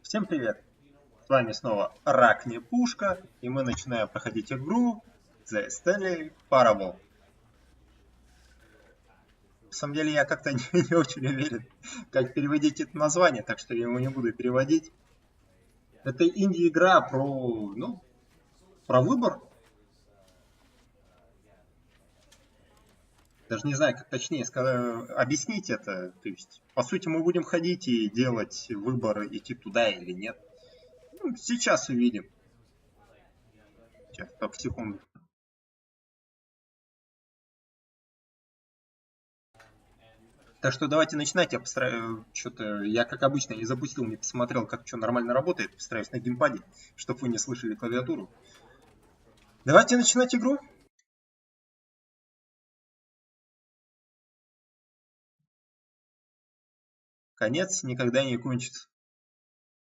Всем привет! С вами снова Рак не пушка, и мы начинаем проходить игру The Stanley Parable. На самом деле я как-то не очень уверен, как переводить это название, так что я его не буду переводить. Это инди-игра про выбор. Даже не знаю, как точнее объяснить это. То есть, по сути, мы будем ходить и делать выбор, идти туда или нет. Сейчас увидим. Сейчас, только секунду. Так что давайте начинать. Я постараюсь, я как обычно не запустил, не посмотрел, как что нормально работает. Постараюсь на геймпаде, чтобы вы не слышали клавиатуру. Давайте начинать игру. Конец никогда не кончится.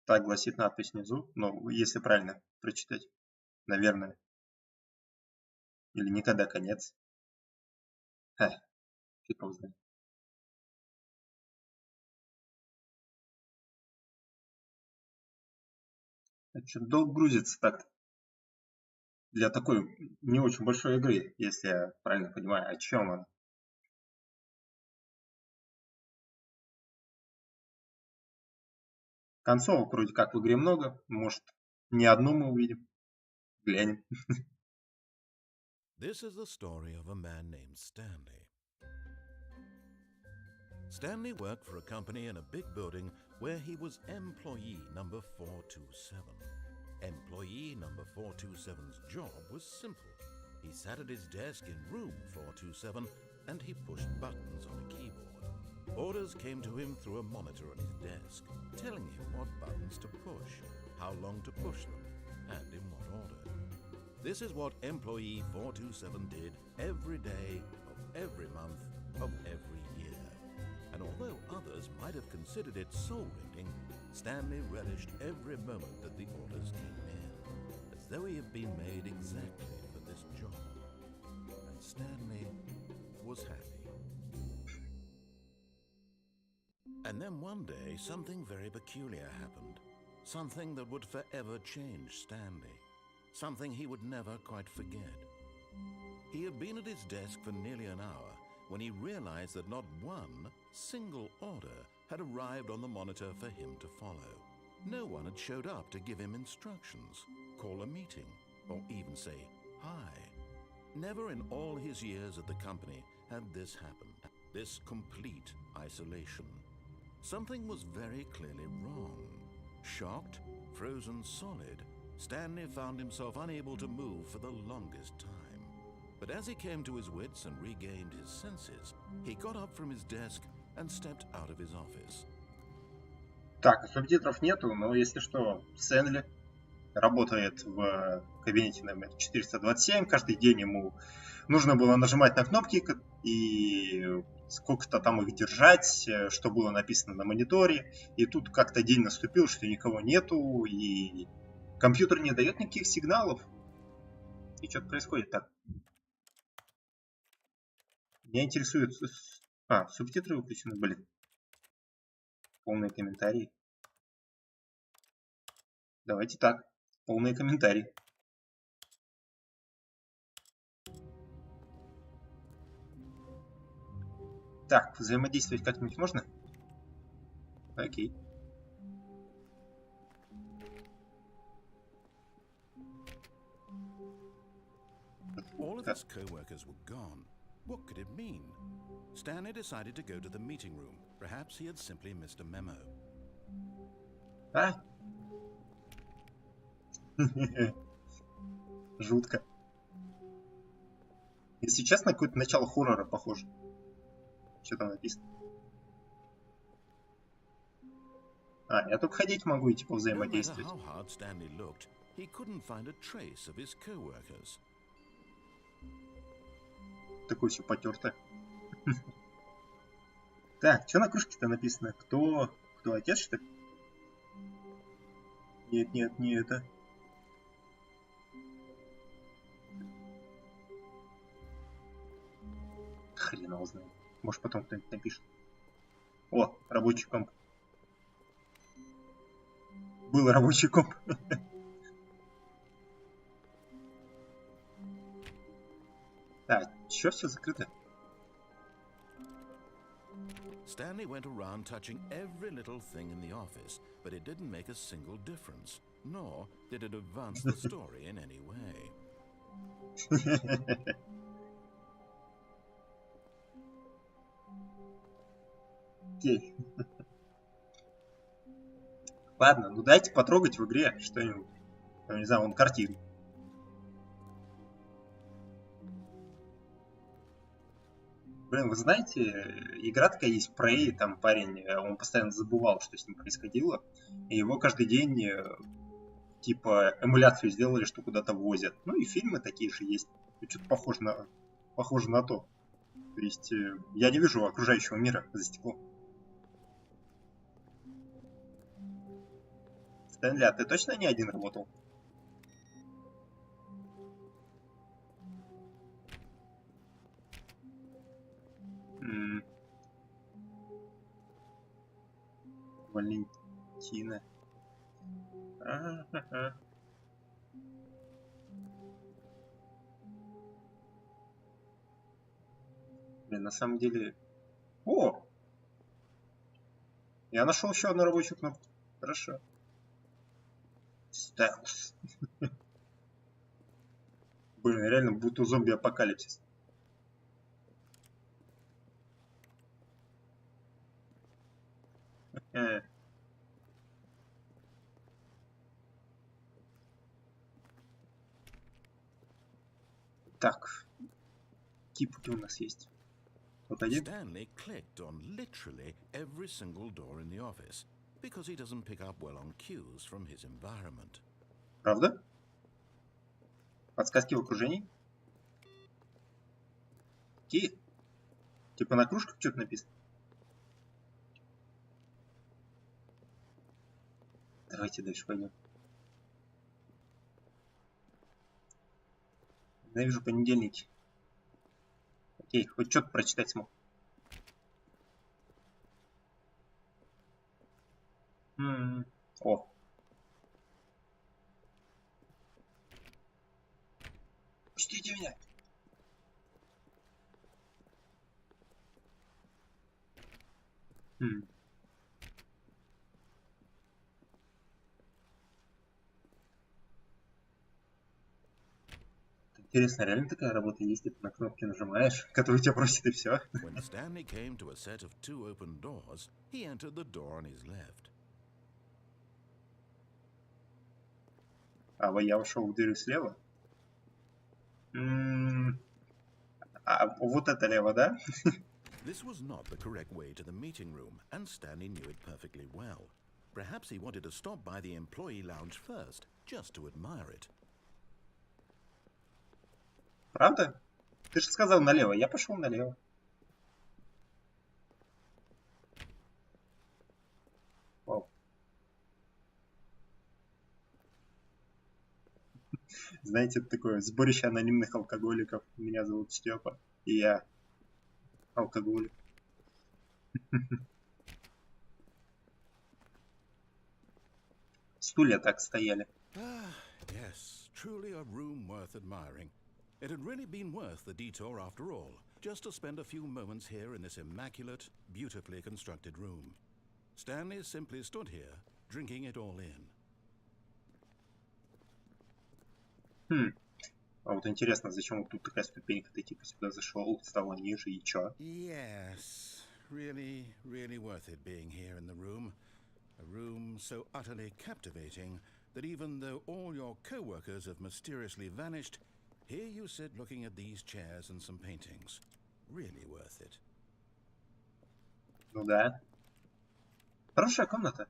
Так гласит надпись внизу. Ну, если правильно прочитать. Наверное. Или никогда конец. Фиг его знает. Что-то долго грузится так. Для такой не очень большой игры, если я правильно понимаю, о чем она. Концовок вроде как в игре много. Может, не одну мы увидим. Глянем. This is the story of a man named Stanley. Stanley worked for a company in a big building where he was employee number 427. Employee number 427's job was simple. He sat at his desk in room 427 and he pushed buttons on a keyboard. Orders came to him through a monitor on his desk, telling him what buttons to push, how long to push them, and in what order. This is what employee 427 did every day of every month of every year. And although others might have considered it soul-rending, Stanley relished every moment that the orders came in, as though he had been made exactly for this job. And Stanley was happy. And then one day, something very peculiar happened. Something that would forever change Stanley. Something he would never quite forget. He had been at his desk for nearly an hour when he realized that not one single order had arrived on the monitor for him to follow. No one had showed up to give him instructions, call a meeting, or even say hi. Never in all his years at the company had this happened, this complete isolation. Something was very clearly wrong. Shocked, frozen solid, Stanley found himself unable to move for the longest time. But as he came to his wits and regained his senses, he got up from his desk and stepped out of his office. Так, субтитров нету, но если что, Стэнли работает в кабинете номер 427. Каждый день ему нужно было нажимать на кнопки и сколько-то там их держать, что было написано на мониторе. И тут как-то день наступил, что никого нету, и компьютер не дает никаких сигналов. И что-то происходит так. Меня интересует... субтитры выключены, блин. Полные комментарии. Давайте так. Полные комментарии. Так, взаимодействовать как-нибудь можно? Окей. All of his co-workers were gone. What could it mean? Stanley decided to go to the meeting room. Perhaps he had simply missed a memo. Жутко. Если честно, какое-то начало хоррора похоже. Что там написано? Я только ходить могу и типа взаимодействовать. No matter how hard Stanley looked, he couldn't find a trace of his co-workers. Такое все потертое. Так, что на кружке-то написано? Кто отец, что ли? Нет, не это. Хрен его знает. Может, потом кто-нибудь напишет. О, рабочий комп. был рабочий комп. Так, чё все закрыто? Stanley went around touching every little thing in the office, but it didn't make a single difference, nor did it advance the story in any way. Окей. Ладно, ну дайте потрогать в игре что-нибудь. Я не знаю, вон картину. Блин, вы знаете, игра такая есть, Prey, там парень, он постоянно забывал, что с ним происходило. И его каждый день, типа, эмуляцию сделали, что куда-то возят. Ну и фильмы такие же есть. Что-то похоже на то. То есть я не вижу окружающего мира за стеклом. Стэнли, а ты точно не один работал? Валентина. Блин, на самом деле... О! Я нашел еще одну рабочую кнопку. Хорошо. Стелс. Блин, реально будто зомби-апокалипсис. Так. Кипки у нас есть. Вот один. Stanley clicked on literally every single door in the office because he doesn't pick up well on cues from his environment. Правда? Подсказки в окружении? Какие? Типа на кружках что-то написано? Давайте дальше пойдем. Ненавижу понедельники. Окей, хоть что-то прочитать смог. О. Пустите меня. Интересно, реально такая работа есть, ты на кнопки нажимаешь, которые тебя просят, и все. When Stanley came to a set of two open doors, he entered the door on his left. А я ушел в дверь слева? А вот это лево, да? This was not the correct way to the meeting room, and Stanley knew it perfectly well. Perhaps he wanted to stop by the employee lounge first, just to admire it. Правда? Ты же сказал налево, я пошел налево. Вау. Знаете, это такое сборище анонимных алкоголиков. Меня зовут Степа, и я алкоголик. Стулья так стояли. Yes, truly a room worth admiring. It had really been worth the detour after all, just to spend a few moments here in this immaculate, beautifully constructed room. Stanley simply stood here, drinking it all in. А вот интересно, зачем вот тут такая ступенька, ты типа сюда зашел, стало ниже и чё? Yes, really, really worth it being here in the room. A room so utterly captivating that even though all your co-workers have mysteriously vanished, here you sit looking at these chairs and some paintings. Really worth it. Ну да. Хорошая комната.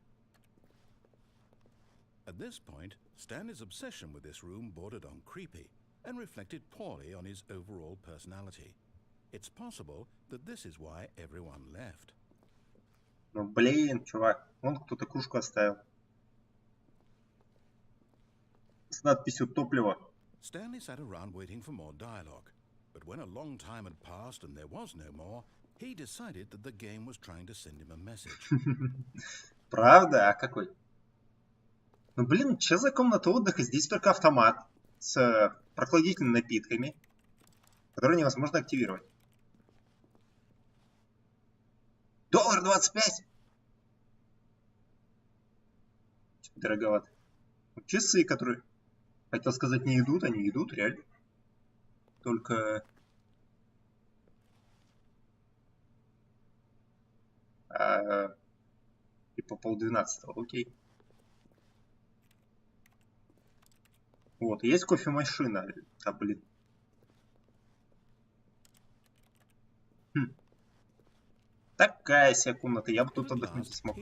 At this point, Stanley's obsession with this room bordered on creepy and reflected poorly on his overall personality. It's possible that this is why everyone left. Ну блин, чувак, вон кто-то кружку оставил. С надписью «Топливо». Stanley sat around waiting for more dialogue, but when a long time had passed and there was no more, he decided that the game was trying to send him a message. Правда? А какой? Ну, блин, что за комната отдыха? Здесь только автомат с прохладительными напитками, который невозможно активировать. $1.25! Дороговато. Часы, которые, хотел сказать, не идут, они идут, реально. Только... типа 11:30, окей. Вот, есть кофемашина. А, блин. Такая себе комната, я бы тут отдохнуть не смог.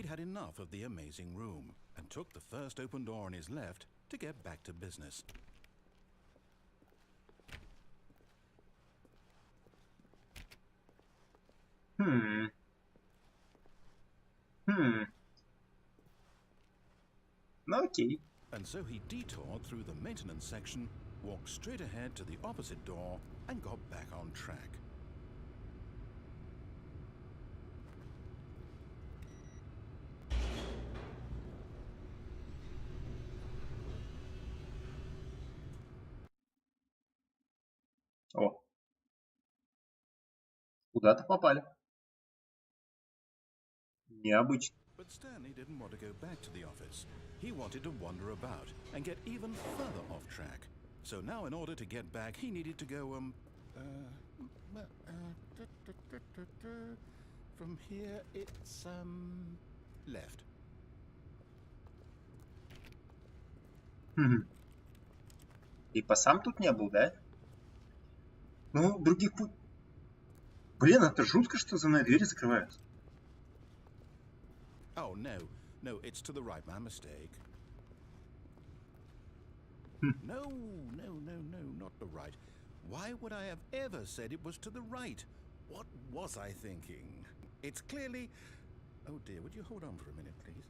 Ну окей. And so he detoured through the maintenance section, walked straight ahead to the opposite door, and got back on track. О. Куда-то попали. Необычно. But Stanley didn't want to go back to the office. He wanted to wander about and get even further off track. So now in order to get back, he needed to go, from here it's, left. Типа сам тут не был, да? Ну, других путь... Блин, это жутко, что за мной двери закрываются. Oh, no. No, it's to the right. My mistake. No, not the right. Why would I have ever said it was to the right? What was I thinking? It's clearly... Oh dear, would you hold on for a minute, please?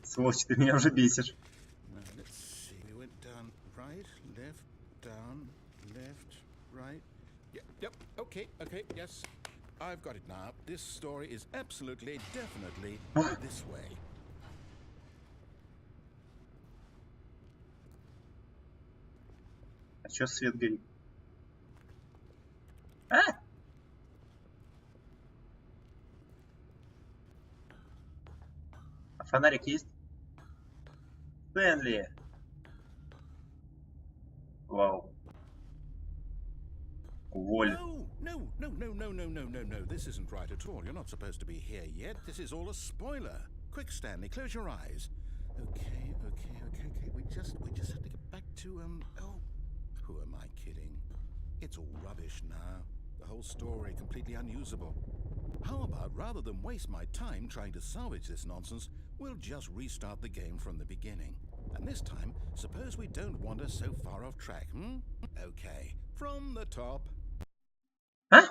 Сволочь, ты меня уже бесишь. Now, let's see. We went down right, left, down, left, right. Yep, okay, yes. I've got it now. This story is absolutely, definitely this way. А чё свет горит? А! А фонарик есть? Стэнли! Вау. Уволен. No. This isn't right at all. You're not supposed to be here yet. This is all a spoiler. Quick, Stanley, close your eyes. Okay. We just have to get back to, oh, who am I kidding? It's all rubbish now. The whole story completely unusable. How about, rather than waste my time trying to salvage this nonsense, we'll just restart the game from the beginning. And this time, suppose we don't wander so far off track, Okay, from the top. А?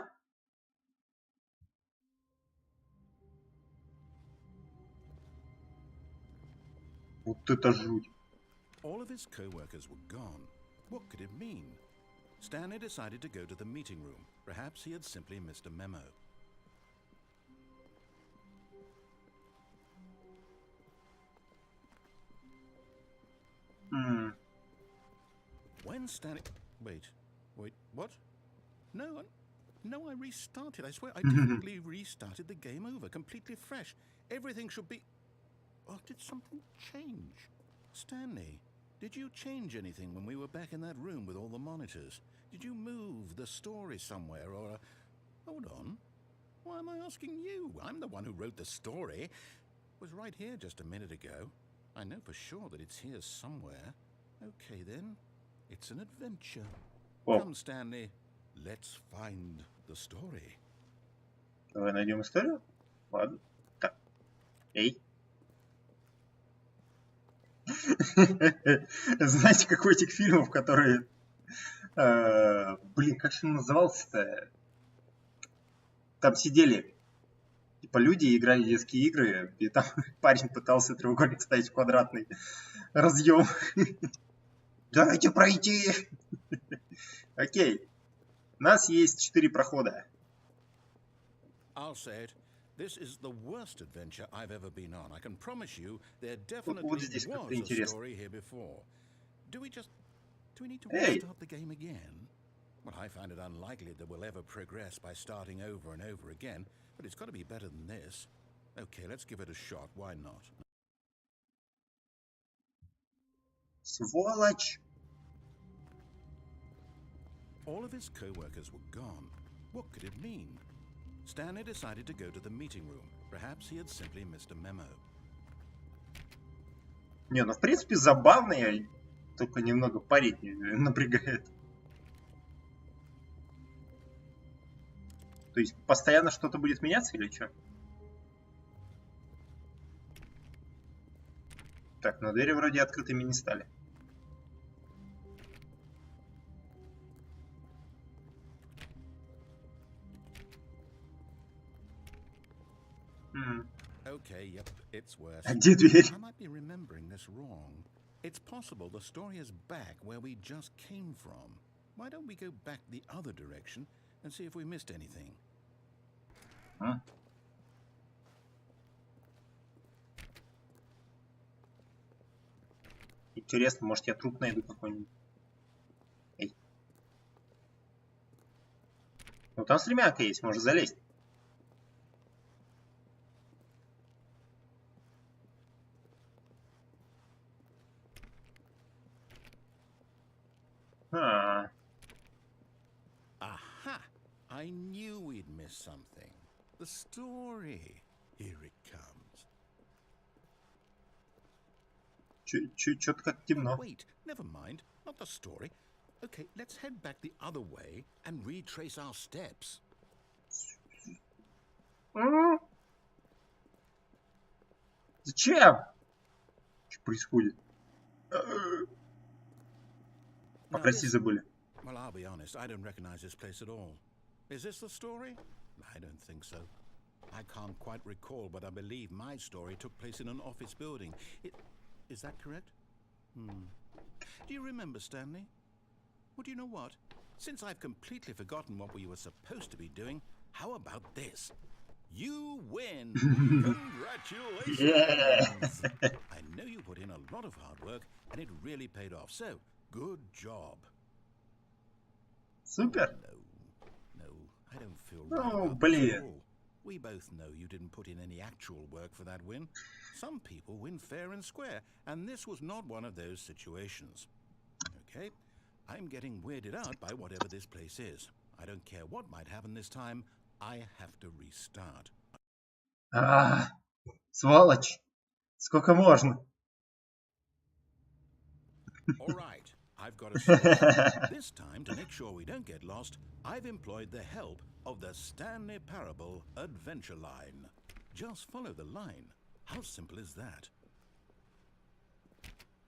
Вот это жуть. All of his co-workers were gone. What could it mean? Stanley decided to go to the meeting room. Perhaps he had simply missed a memo. When Stanley... Wait, what? No, I restarted. I swear, I definitely restarted the game over, completely fresh. Everything should be... Oh, did something change? Stanley, did you change anything when we were back in that room with all the monitors? Did you move the story somewhere, or... Hold on. Why am I asking you? I'm the one who wrote the story. It was right here just a minute ago. I know for sure that it's here somewhere. Okay, then. It's an adventure. О. Come, Stanley. Let's find the story. Давай найдем историю. Ладно. Так. Эй. Знаете, как у этих фильмов, которые... Блин, как же он назывался-то? Там сидели типа люди и играли в детские игры, и там парень пытался треугольник ставить в квадратный разъем. Дайте пройти! Окей. У нас есть 4 прохода. I'll say it. This is the worst adventure I've ever been on. I can promise you there definitely Вот здесь как-то was a интересно. story here before. Do we need to Эй! restart the game again? Well, I find it unlikely that we'll ever progress by starting over and over again, but it's got to be better than this. Okay, let's give it a shot. Why not? Сволочь! All of his co-workers were gone. What could it mean? Stanley decided to go to the meeting room. Perhaps he had simply missed a memo. Не, ну в принципе забавно, я только немного парить напрягает. То есть постоянно что-то будет меняться или что? Так, но двери вроде открытыми не стали. Okay, yep, it's worse. А где дверь? I might be remembering this wrong. It's possible the story is back where we just came from. Why don't we go back the other direction and see if we missed anything? Интересно, может я труп найду какой-нибудь. Эй. Ну там стремянка есть, можно залезть. Aha! I knew we'd miss something. The story. Here it comes. Чё-то как темно. Wait, never mind. Not the story. Okay, let's head back the other way and retrace our steps. Зачем? Что происходит? Попросить забыли. Well, I'll be honest, I don't recognize this place at all. Is this the story? I don't think so. I can't quite recall, but I believe my story took place in an office building. Is that correct? Do you remember, Stanley? Well, do you know what? Since I've completely forgotten what we were supposed to be doing, how about this? You win! Congratulations! Yeah. I know you put in a lot of hard work, and it really paid off. So, good job. Супер. No, I don't feel right about this at all. We both know you didn't put in any actual work for that win. Some people win fair and square, and this was not one of those situations. Okay, I'm getting weirded out by whatever this place is. I don't care what might happen this time. I have to restart. Сволочь! Сколько можно? All right, I've got a solution. This time, to make sure we don't get lost, I've employed the help of the Stanley Parable adventure line. Just follow the line. How simple is that?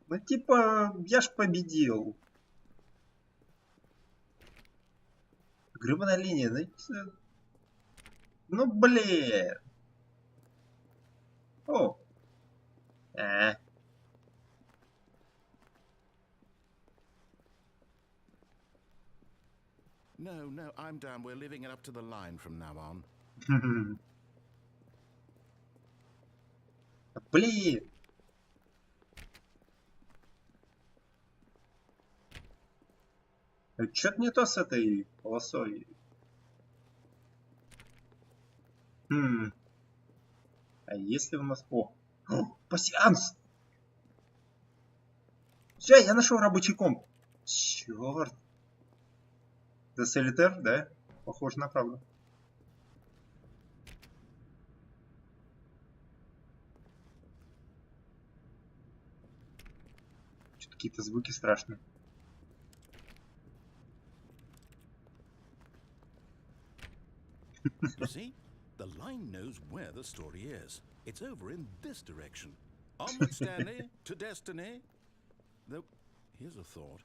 Ну типа, я ж победил. Гребаная линия, ну блин. О. No, I'm down. We're living it up to the line from now on. Блин. Что-то не то с этой полосой. А если у нас... О, пассианс! Все, я нашел рабочий комп. Черт. The Solitaire, да? Похоже на правду. Что-то какие-то звуки страшные. You see? The line knows where the story is. It's over in this direction. Onward, Stanley, to destiny. Though, here's a thought.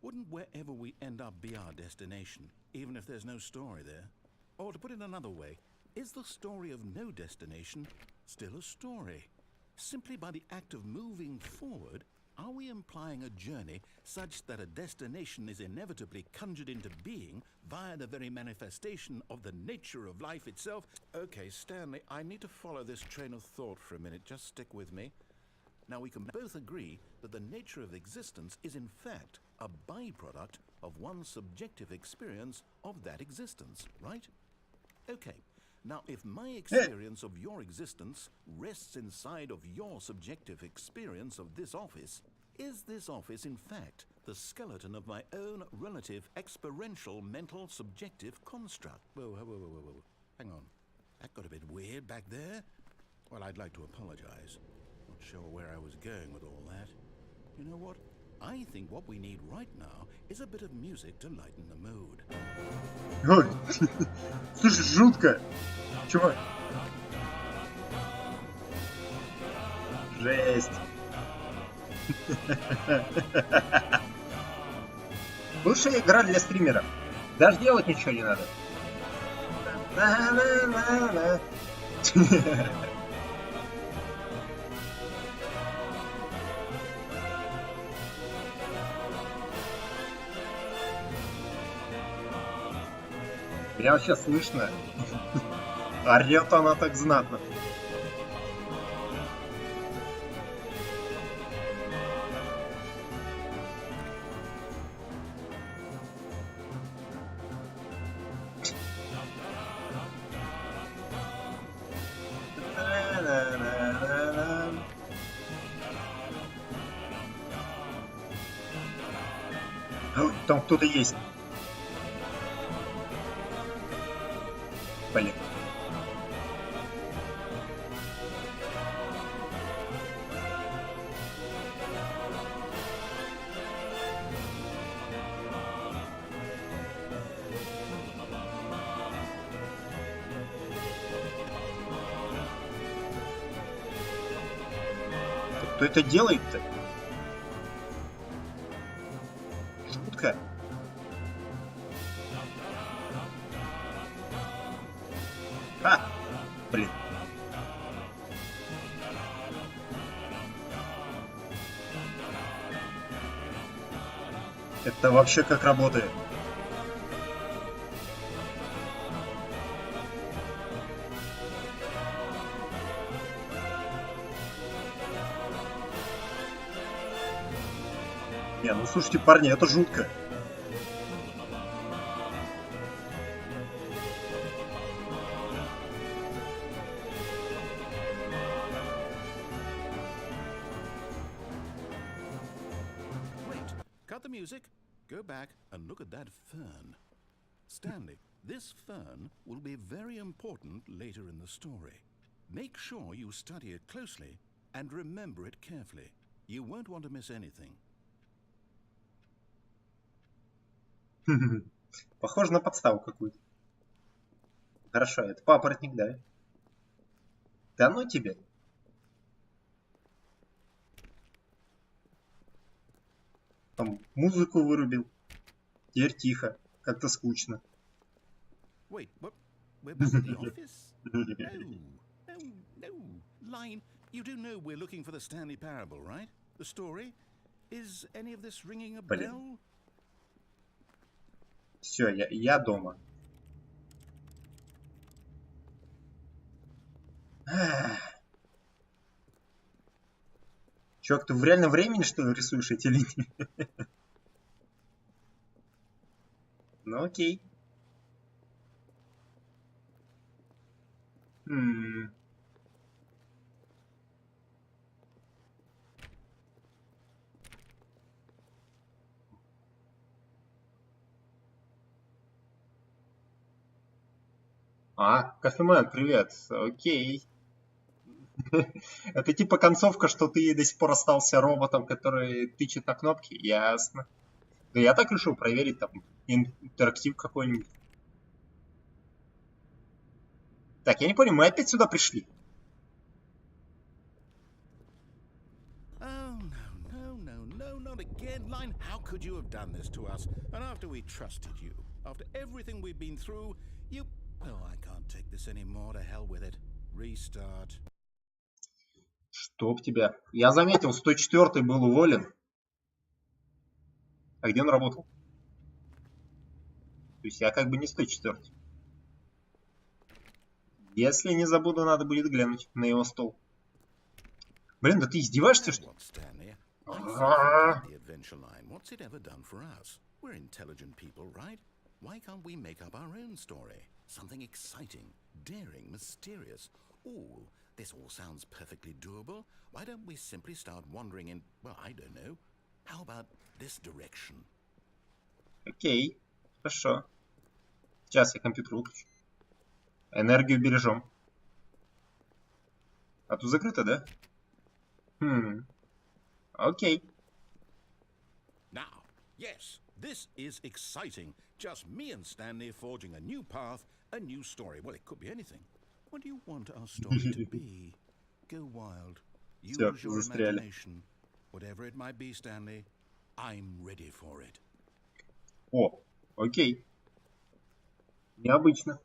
Wouldn't wherever we end up be our destination, even if there's no story there? Or to put it another way, is the story of no destination still a story? Simply by the act of moving forward, are we implying a journey such that a destination is inevitably conjured into being via the very manifestation of the nature of life itself? Okay, Stanley, I need to follow this train of thought for a minute. Just stick with me. Now, we can both agree that the nature of existence is in fact a byproduct of one's subjective experience of that existence, right? Okay. Now, if my experience of your existence rests inside of your subjective experience of this office, is this office, in fact, the skeleton of my own relative experiential mental subjective construct? Whoa. Hang on. That got a bit weird back there. Well, I'd like to apologize. Not sure where I was going with all that. You know what? I think what we need right now is a bit of music to lighten the mood. Ой, слушай, жутко. Чувак. Жесть. Лучшая игра для стримеров. Даже делать ничего не надо. Прямо сейчас слышно. Орёт она так знатно. Там кто-то есть. Блин. Кто это делает-то? Жутко. Блин. Это вообще как работает? Не, ну слушайте, парни, это жутко. Cut the music, go back and look at that fern. Stanley, this fern will be very important later in the story. Make sure you study it closely and remember it carefully. You won't want to miss anything. Похоже на подставу какую-то. Хорошо, это папоротник, да? Да ну тебе. Там музыку вырубил. Теперь тихо. Как-то скучно. Wait, what? We're back at the office? No. Line, you do know we're looking for the Stanley Parable, right? The story? Is any of this ringing a bell? Все, я дома. Чувак, ты в реальном времени, что ли, рисуешь эти линии? Ну окей. Кофемен, привет. Окей. Это типа концовка, что ты до сих пор остался роботом, который тычет на кнопки? Ясно. Да я так решил проверить там интерактив какой-нибудь. Так, я не понял, мы опять сюда пришли. Not again, Line. How could you have done this to us? And after we trusted you, after everything we've been through, you... Oh, I can't take this anymore. To hell with it. Restart. Чтоб тебя. Я заметил, 104-й был уволен. А где он работал? То есть я как бы не 104-й. Если не забуду, надо будет глянуть на его стол. Блин, да ты издеваешься, что ли? Why can't we make up our own story? Something exciting, daring, mysterious. Ooh, this all sounds perfectly doable. Why don't we simply start wandering in, well, I don't know. How about this direction? Окей, хорошо. Сейчас я компьютер выключу. Энергию бережем. А тут закрыто, да? Окей. Now, yes, this is exciting. Just me and Stanley forging a new path, a new story. Well, it could be anything. What do you want our story to be? Go wild. Use your imagination. Whatever it might be, Stanley, I'm ready for it. О, окей. Необычно.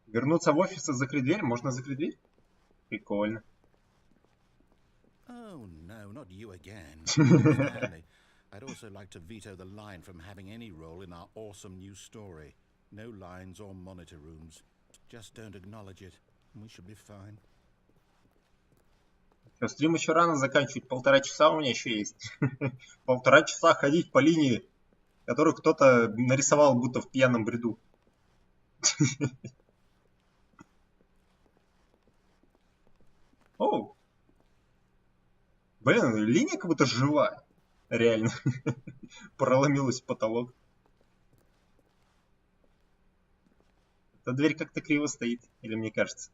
Вернуться в офис и закрыть дверь? Можно закрыть дверь? Прикольно. Oh, no, not you again. Stanley, I'd also like to veto the line from having any role in our awesome new story. No lines or monitor rooms. Just don't acknowledge it, and we should be fine. Стрим еще рано заканчивать. 1,5 часа у меня еще есть. 1,5 часа ходить по линии, которую кто-то нарисовал будто в пьяном бреду. Оу. Блин, линия как будто живая. Реально. Проломилась в потолок. Эта дверь как-то криво стоит. Или мне кажется?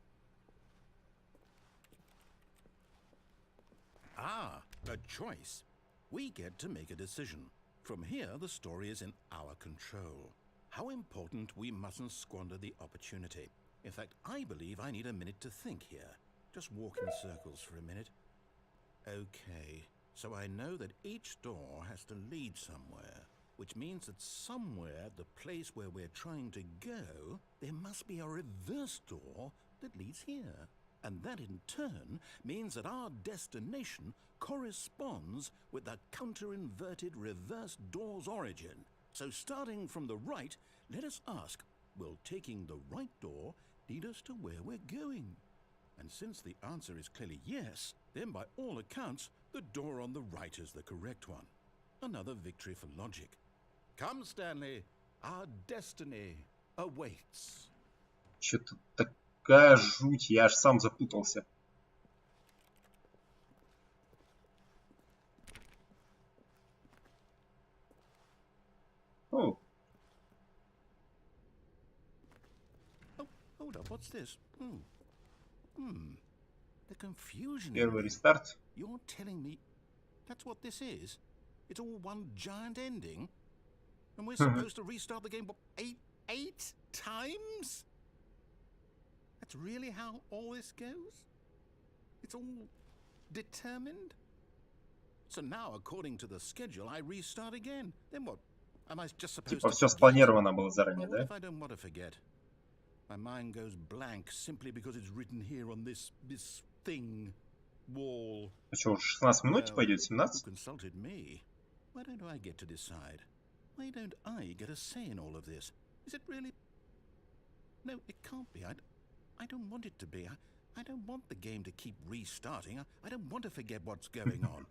Ah, a choice. We get to make a decision. From here, the story is in our control. How important we mustn't squander the opportunity. In fact, I believe I need a minute to think here. Just walk in circles for a minute. Okay, so I know that each door has to lead somewhere, which means that somewhere at the place where we're trying to go, there must be a reverse door that leads here. And that in turn means that our destination corresponds with the counter-inverted reverse door's origin. So starting from the right, let us ask, will taking the right door lead us to where we're going? And since the answer is clearly yes, then by all accounts, the door on the right is the correct one. Another victory for logic. Come, Stanley, our destiny awaits. Что-то такая жуть, я аж сам запутался. О. Oh, hold up, what's this? The confusion. Первый рестарт. You're telling me that's what this is? It's all one giant ending? And we're supposed to restart the game eight times? That's really how all this goes? It's all determined? So now, according to the schedule, I restart again. Then what? Am I just supposed Типа to все спланировано было заранее, да? What if I don't want to forget? My mind goes blank simply because it's written here on this thing, wall. А что, уже 16 минут пойдет, Who 17? consulted me? Why don't I get to decide? Why don't I get a say in all of this? Is it really? No, it can't be. I don't want it to be. I don't want the game to keep restarting. I don't want to forget what's going on.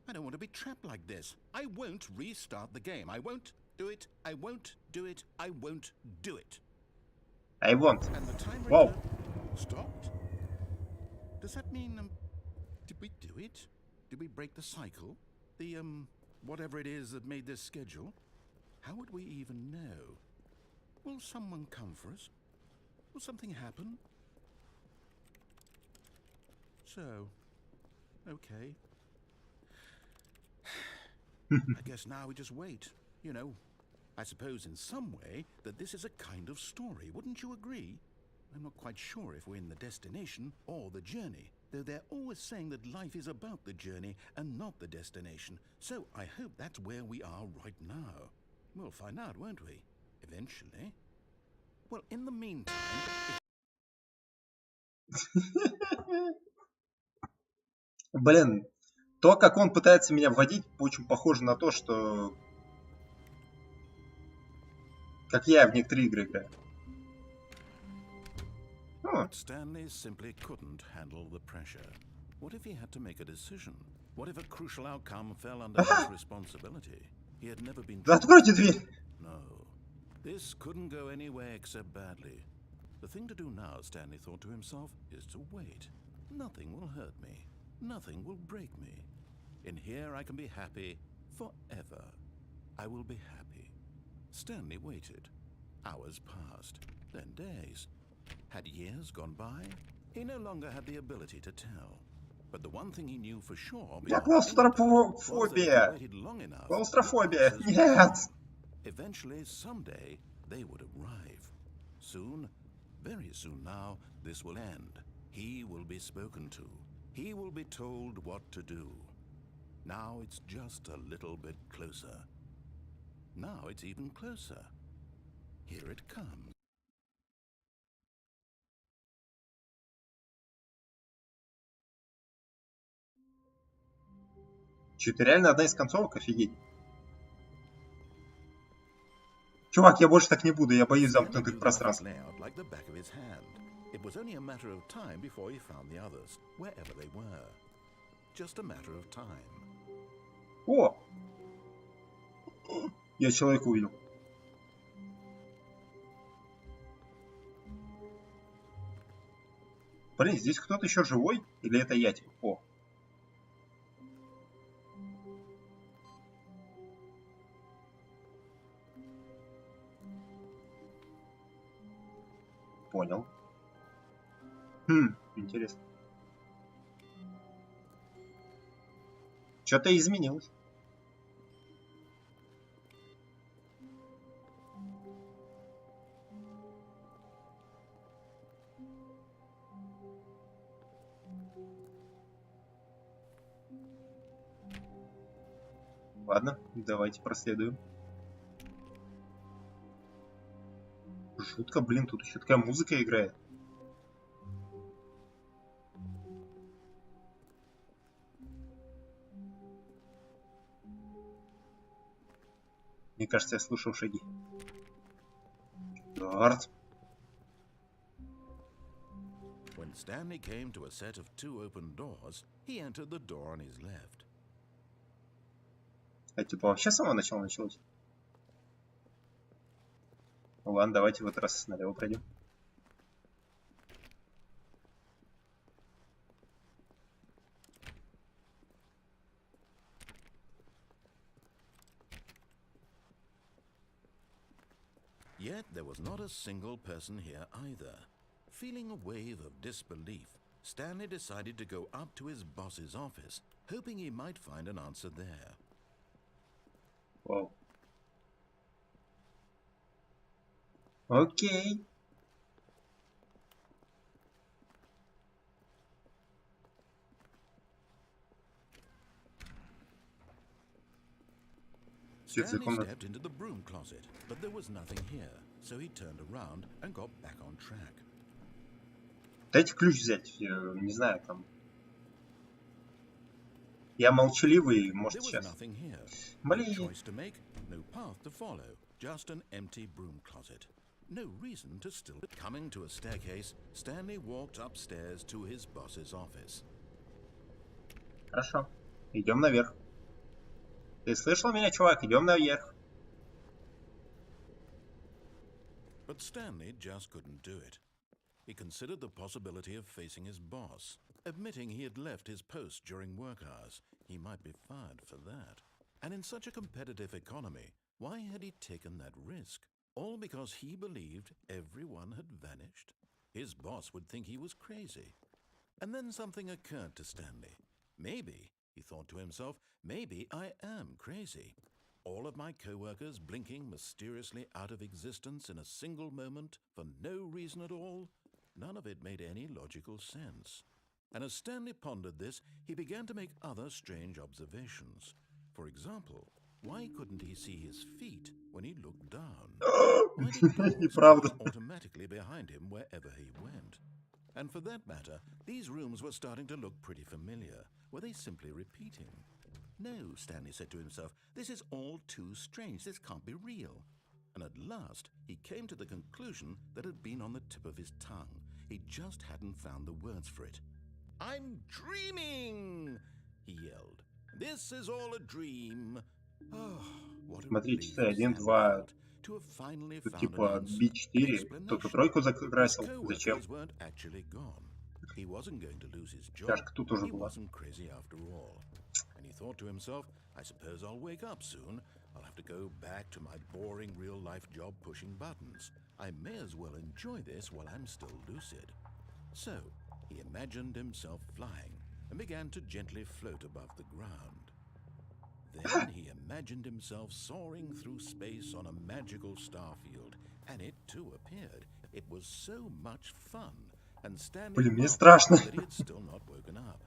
I don't want to be trapped like this. I won't restart the game. I won't do it. I won't do it. I won't do it. I want. And the timer Wow. stopped? Does that mean, did we do it? Did we break the cycle? The, whatever it is that made this schedule? How would we even know? Will someone come for us? Will something happen? So, okay. I guess now we just wait, you know. I suppose in some way that this is a kind of story, wouldn't you agree? I'm not quite sure if we're in the destination or the journey, though they're always saying that life is about the journey and not the destination. So I hope that's where we are right now. We'll find out, won't we? Eventually. Well, in the meantime... Блин, то, как он пытается меня вводить, очень похоже на то, что... Как я в некоторые игры играю. But Stanley simply couldn't handle the pressure. What if he had to make a decision? What if a crucial outcome fell under his responsibility? He had never been... Да откройте дверь! No. This couldn't go anywhere except badly. The thing to do now, Stanley thought to himself, is to wait. Nothing will hurt me. Nothing will break me. In here I can be happy forever. I will be happy. Stanley waited. Hours passed, then days. Had years gone by? He no longer had the ability to tell. But the one thing he knew for sure... Клаустрофобия! Клаустрофобия! Нет! Eventually, someday, they would arrive. Soon, very soon now, this will end. He will be spoken to. He will be told what to do. Now it's just a little bit closer. Now it's even closer. Here it comes. Что-то реально одна из концовок, офигеть. Чувак, я больше так не буду, я боюсь замкнутых пространств. It was only a matter of time before he found the others, wherever they were. Just a matter of time. О! Я человека увидел. Блин, здесь кто-то еще живой? Или это я типа? О! Понял. Интересно. Что-то изменилось. Ладно, давайте проследуем. Жутко, блин, тут еще такая музыка играет. Мне кажется, я слышал шаги. Дарт. When Stanley came to a set of two open doors, he entered the door on his left. А типа вообще с самого начала началось? Ладно, давайте в этот раз налево пройдем. Yet there was not a single person here either. Feeling a wave of disbelief, Stanley decided to go up to his boss's office, hoping he might find an answer there. Wow. Окей. Stanley stepped into the broom closet, but there was nothing here, so he turned around and got back on track. Дайте ключ взять, не знаю, там. Я молчаливый, может сейчас. Блин. No path to follow, just an empty broom closet. No reason to still... Coming to a staircase, Stanley walked upstairs to his boss's office. Хорошо, идем наверх. Ты слышал меня, чувак? Идем наверх. But Stanley just couldn't do it. He considered the possibility of facing his boss. Admitting he had left his post during work hours, he might be fired for that. And in such a competitive economy, why had he taken that risk? All because he believed everyone had vanished? His boss would think he was crazy. And then something occurred to Stanley. Maybe, he thought to himself, maybe I am crazy. All of my co-workers blinking mysteriously out of existence in a single moment for no reason at all? None of it made any logical sense. And as Stanley pondered this, he began to make other strange observations. For example, why couldn't he see his feet when he looked down? Why did dogs automatically behind him wherever he went? And for that matter, these rooms were starting to look pretty familiar. Were they simply repeating? No, Stanley said to himself, this is all too strange. This can't be real. And at last, he came to the conclusion that had been on the tip of his tongue. He just hadn't found the words for it. I'm dreaming, he yelled. This is all a dream. Oh, what a Смотри, relief часы 1, Stanley 2, felt to have finally тут found an типа answer, an B4, кто-то explanation. тройку His закрасил. Зачем? co-workers weren't actually gone. He wasn't going to lose his job. Чашка тут тоже He была. wasn't crazy after all. And he thought to himself, I suppose I'll wake up soon. I'll have to go back to my boring real-life job pushing buttons. I may as well enjoy this while I'm still lucid. So, he imagined himself flying and began to gently float above the ground. Then he imagined himself soaring through space on a magical starfield, and it too appeared. It was so much fun, and Stanley Блин, мне felt страшно. that he had still not woken up.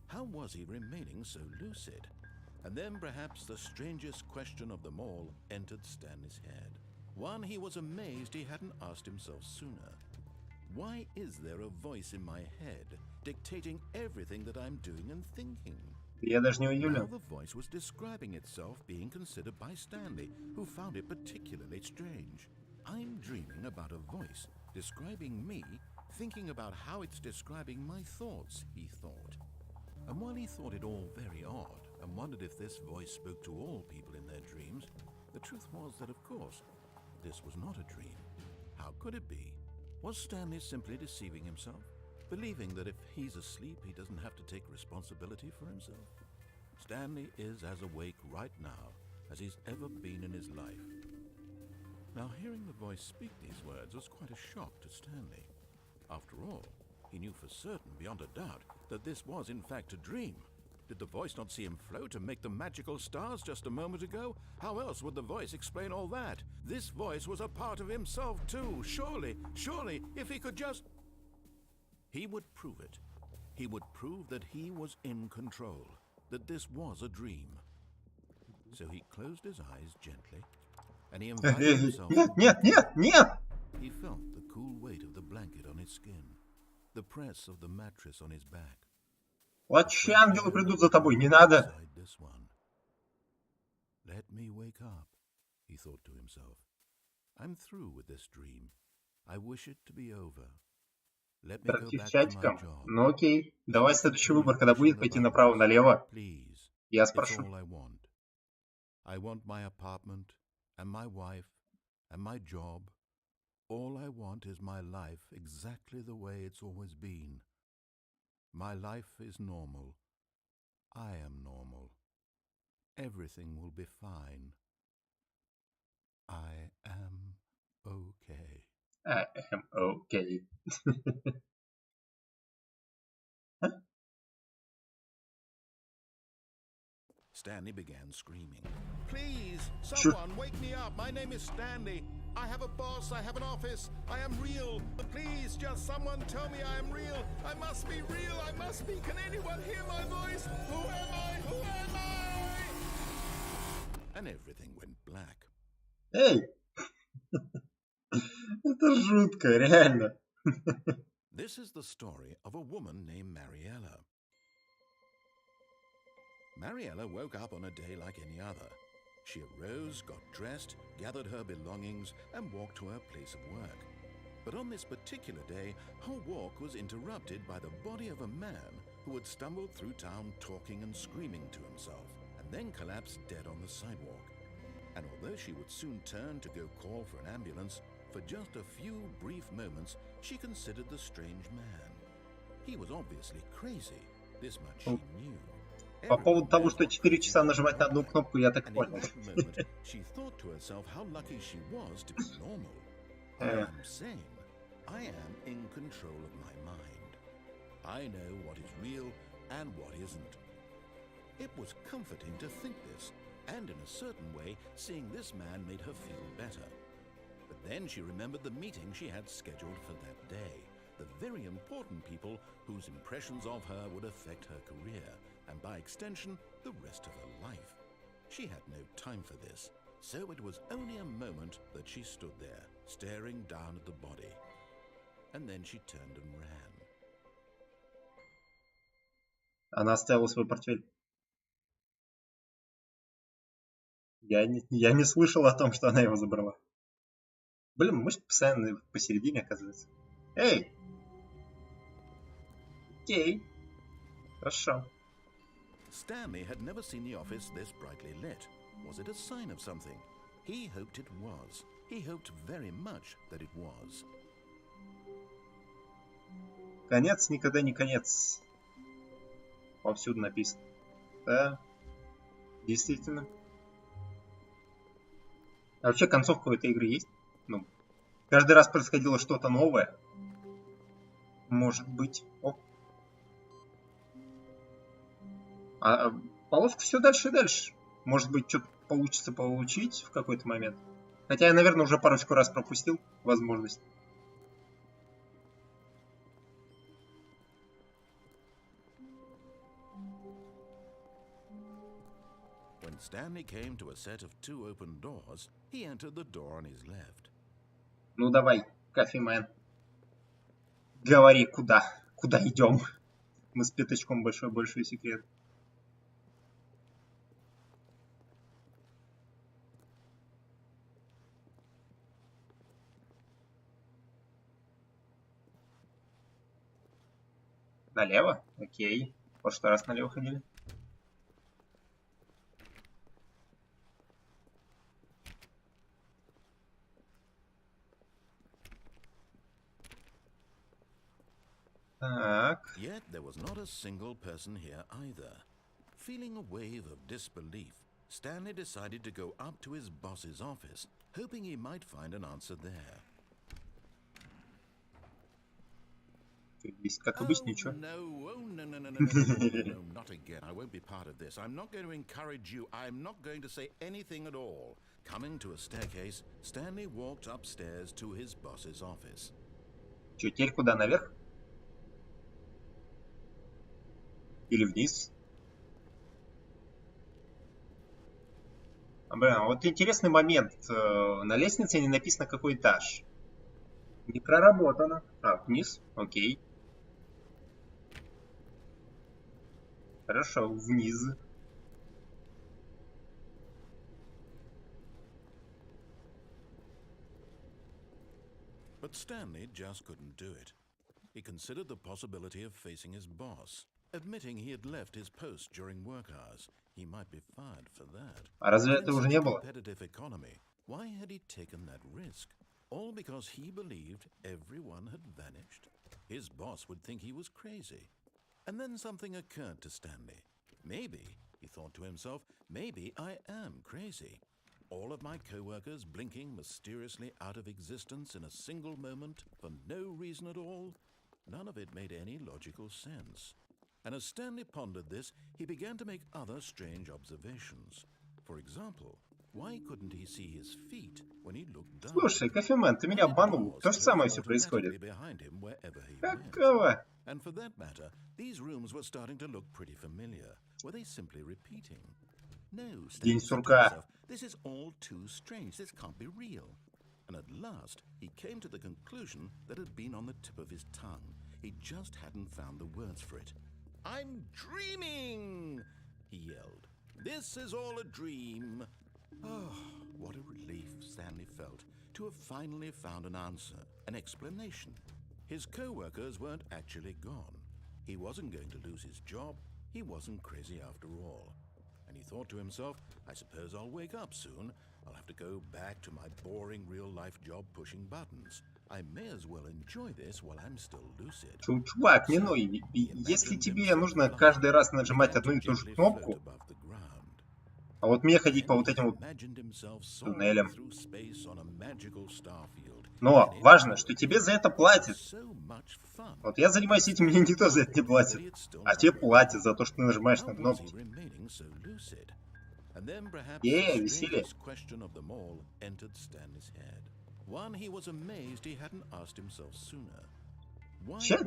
How was he remaining so lucid? And then perhaps the strangest question of them all entered Stanley's head. One he was amazed he hadn't asked himself sooner. Why is there a voice in my head dictating everything that I'm doing and thinking? Я даже не Now удивлен. the voice was describing itself being considered by Stanley, who found it particularly strange. I'm dreaming about a voice describing me, thinking about how it's describing my thoughts, he thought. And while he thought it all very odd and wondered if this voice spoke to all people in their dreams, the truth was that, of course, this was not a dream. How could it be? Was Stanley simply deceiving himself, believing that if he's asleep, he doesn't have to take responsibility for himself? Stanley is as awake right now as he's ever been in his life. Now, hearing the voice speak these words was quite a shock to Stanley. After all, he knew for certain, beyond a doubt, that this was in fact a dream. Did the voice not see him float and make the magical stars just a moment ago? How else would the voice explain all that? This voice was a part of himself too. Surely, if he could just... He would prove it. He would prove that he was in control, that this was a dream. So he closed his eyes gently, and he invited himself... Нет! He felt the cool weight of the blanket on his skin, the press of the mattress on his back. Плачущие ангелы придут за тобой, не надо! This one. Let me wake up, he thought to himself. I'm through with this dream. I wish it to be over. Let me go Интерактив back с to my чатиком? job. Ну окей. Давай следующий выбор, когда будет, пойти направо-налево. Please. Я It's спрошу. all I want. I want my apartment, and my wife, and my job. All I want is my life exactly the way it's always been. My life is normal. I am normal. Everything will be fine. I am okay. I am okay. Stanley began screaming. Please, Sure. someone wake me up. My name is Stanley. I have a boss. I have an office. I am real. Please, just someone tell me I am real. I must be real. I must be. Can anyone hear my voice? Who am I? Who am I? And everything went black. Эй! Это жутко, реально. This is the story of a woman named Mariella. Mariella woke up on a day like any other. She arose, got dressed, gathered her belongings, and walked to her place of work. But on this particular day, her walk was interrupted by the body of a man who had stumbled through town talking and screaming to himself, and then collapsed dead on the sidewalk. And although she would soon turn to go call for an ambulance, for just a few brief moments, she considered the strange man. He was obviously crazy. This much she knew. По поводу того, что 4 часа нажимать на одну кнопку, я так And in понял. that moment, she thought to herself how lucky she was to be normal. I am sane. I am in control of my mind. I know what is real and what isn't. It was comforting to think this, and in a certain way, seeing this man made her feel better. But then she remembered the meeting she had scheduled for that day, the very important people whose impressions of her would affect her career, and by extension, the rest of her life. She had no time for this, so it was only a moment that she stood there, staring down at the body. And then she turned and ran. Она оставила свой портфель. Я не слышал о том, что она его забрала. Блин, мы же постоянно посередине, оказывается. Эй! Окей. Хорошо. Stanley had never seen the office this brightly lit. Was it a sign of something? He hoped it was. He hoped very much that it was. Конец никогда не конец. Повсюду написано. Да, действительно. А вообще концовка у этой игры есть? Ну, каждый раз происходило что-то новое. Может быть. О. А полоска все дальше и дальше. Может быть, что-то получится получить в какой-то момент. Хотя я, наверное, уже парочку раз пропустил возможность. When Stanley came to a set of 2 open doors, he entered the door on his left. Ну давай, кофемен. Говори, куда? Куда идем? Мы с пятачком большой секрет. Налево? Окей. В прошлый раз налево ходили. Так. Yet there was not a single person here either. Feeling a wave of disbelief, Stanley decided to go up to his boss's office, hoping he might find an answer there. Здесь, как обычно, ничего. No, not again. I won't be part of this. I'm not going to encourage you. I'm not going to say anything at all. Coming to a staircase, Stanley walked upstairs to his boss's office. Че, теперь куда, наверх? Или вниз? Блин, вот интересный момент. На лестнице не написано, какой этаж. Не проработано. А, вниз? Окей. Хорошо, вниз. But Stanley just couldn't do it. He considered the possibility of facing his boss, admitting he had left his post during work hours. He might be fired for that. А разве это уже не было? Competitive economy. Why had he taken that risk? All because he believed everyone had vanished? His boss would think he was crazy. And then something occurred to Stanley. Maybe, he thought to himself, maybe I am crazy. All of my co-workers blinking mysteriously out of existence in a single moment for no reason at all? None of it made any logical sense. And as Stanley pondered this, he began to make other strange observations. For example, why couldn't he see his feet when he looked down? Слушай, кофемен, ты меня обманул. То же самое все происходит. Какого? And for that matter, these rooms were starting to look pretty familiar. Were they simply repeating? No, День Stanley said to сурка. himself, this is all too strange. This can't be real. And at last, he came to the conclusion that had been on the tip of his tongue. He just hadn't found the words for it. I'm dreaming, he yelled. This is all a dream. Oh, what a relief Stanley felt to have finally found an answer, an explanation. His co-workers weren't actually gone. He wasn't going to lose his job. He wasn't crazy after all. And he thought to himself, I suppose I'll wake up soon. I'll have to go back to my boring real-life job pushing buttons. I may as well enjoy this while I'm still lucid. Чувак, не ной. Если тебе нужно каждый раз нажимать одну и ту же кнопку, а вот мне ходить по вот этим вот туннелям. Но важно, что тебе за это платят. Вот я занимаюсь этим, мне никто за это не платит. А тебе платят за то, что ты нажимаешь на кнопки. Веселье.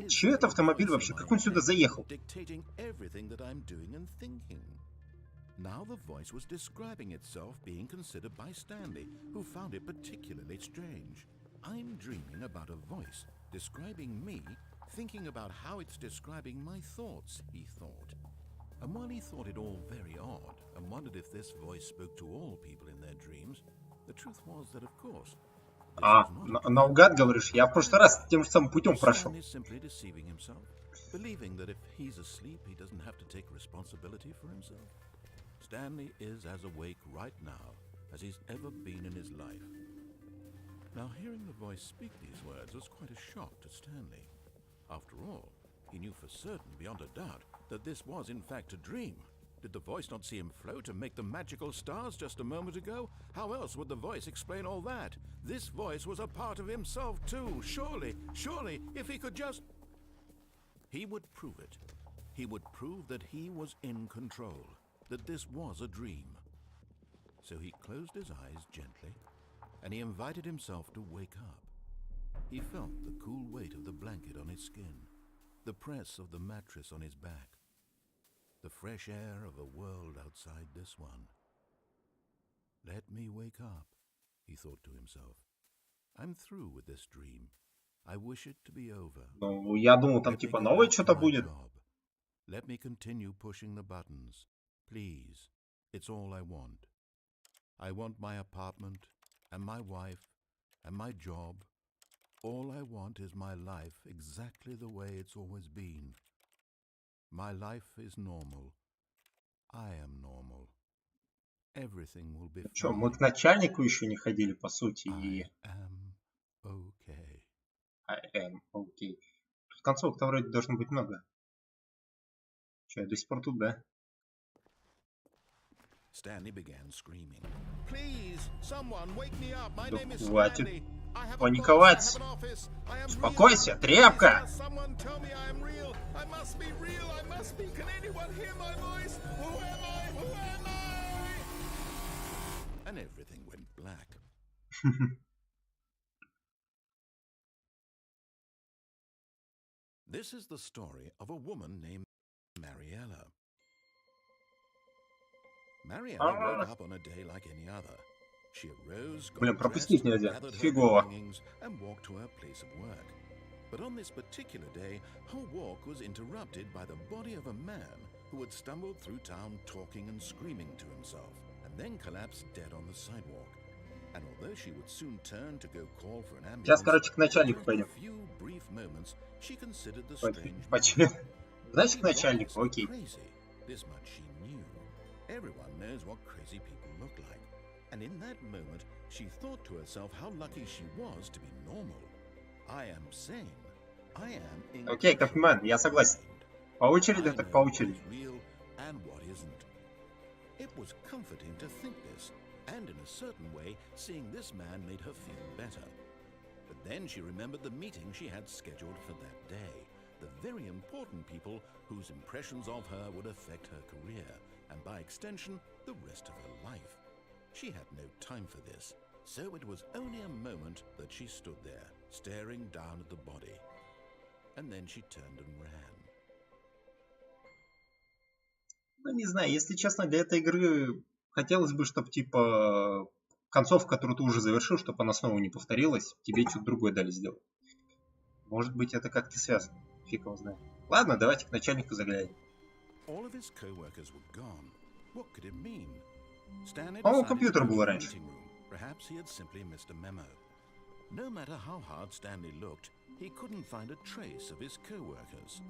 Чё это автомобиль вообще? Как он сюда заехал? Now the voice was describing itself being considered by Stanley, who found it particularly strange. I'm dreaming about a voice describing me, thinking about how it's describing my thoughts, he thought. And while he thought it all very odd and wondered if this voice spoke to all people in their dreams, the truth was that, of course, наугад говоришь, я в прошлый раз тем же самым путем прошел. Stan is simply deceiving himself, believing that if he's asleep, he doesn't have to take responsibility for himself. Stanley is as awake right now as he's ever been in his life. Now, hearing the voice speak these words was quite a shock to Stanley. After all, he knew for certain, beyond a doubt, that this was in fact a dream. Did the voice not see him float and make the magical stars just a moment ago? How else would the voice explain all that? This voice was a part of himself too. Surely, if he could just... He would prove it. He would prove that he was in control, that this was a dream. So he closed his eyes gently, and he invited himself to wake up. He felt the cool weight of the blanket on his skin, the press of the mattress on his back, the fresh air of a world outside this one. Let me wake up, he thought to himself. I'm through with this dream. I wish it to be over. Ну, я думал, там типа новое что-то будет. Let me continue pushing the buttons. Please. It's all I want. I want my apartment, and my wife, and my job. All I want is my life exactly the way it's always been. My life is normal. I am normal. Everything will be fine. Что, мы к начальнику еще не ходили, по сути. I am okay. I am okay. Тут концовок-то вроде должно быть много. Че, я до сих пор тут, да? Stanley began screaming. Please, someone wake me up. My Да name is хватит Stanley. I have a паниковать. boss, I have an office. I am Успокойся, real. тряпка! Someone tell me I am real. I must be real. I must be. Can anyone hear my voice? Who am I? Who am I? And everything went black. This is the story of a woman named Mariella. Mariella woke up on a day like any other. She arose, got dressed, пропустить нельзя. gathered her Фигово. belongings, and walked to her place of work. But on this particular day, her walk was interrupted by the body of a man who had stumbled through town talking and screaming to himself, and then collapsed dead on the sidewalk. And although she would soon turn to go call for an ambulance, Сейчас, короче, к начальнику for a пойдем. few brief moments, she considered the strange Знаете, к начальнику, окей. This much she knew. Everyone knows what crazy people look like. And in that moment, she thought to herself how lucky she was to be normal. I am sane. I am in Окей, Кафемен, я согласен. По очереди, так по очереди. Real and what isn't. It was comforting to think this, and in a certain way, seeing this man made her feel better. But then she remembered the meeting she had scheduled for that day. The very important people whose impressions of her would affect her career, and by extension, the rest of her life. She had no time for this, so it was only a moment that she stood there, staring down at the body. And then she turned and ran. Ну, не знаю, если честно, для этой игры хотелось бы, чтобы, типа, концовка, которую ты уже завершил, чтобы она снова не повторилась, тебе что-то другое дали сделать. Может быть, это как-то связано. Фиг его знает. Ладно, давайте к начальнику заглянем. По-моему, компьютер был раньше. No matter how hard Stanley looked, he couldn't find a trace of his co-workers.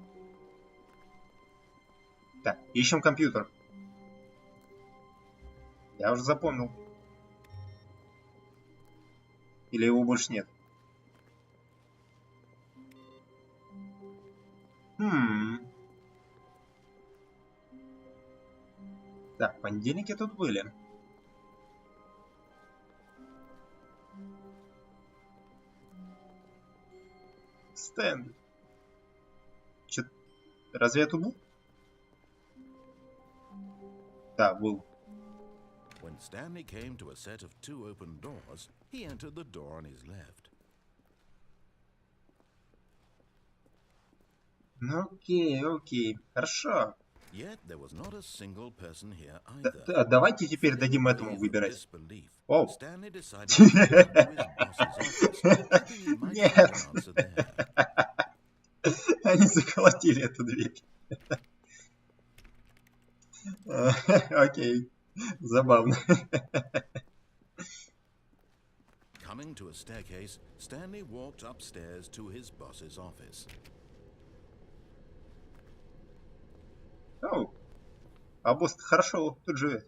Так, ищем компьютер. Я уже запомнил. Или его больше нет? Так, понедельники тут были. Стэнли. Разве это был? Да, был. When Stanley came to a set of two open doors, he entered the door on his left. Ну, окей, хорошо. Yet there was not a single person here either. Давайте теперь дадим этому выбирать. Оу. Stanley decided to go to his boss's office, thinking he might Нет. find an answer there. Они заколотили эту дверь. Окей. Забавно. Coming to a staircase, Stanley walked upstairs to his boss's office. Оу. А босс хорошо тут живет.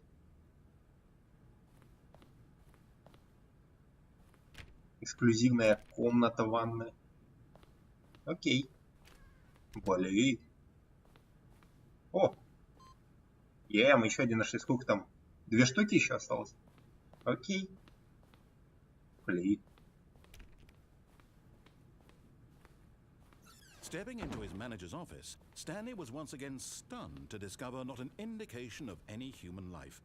Эксклюзивная комната, ванная. Окей. Болит. О! Мы еще один нашли. Сколько там? 2 штуки еще осталось. Окей. Блин. Stepping into his manager's office, Stanley was once again stunned to discover not an indication of any human life.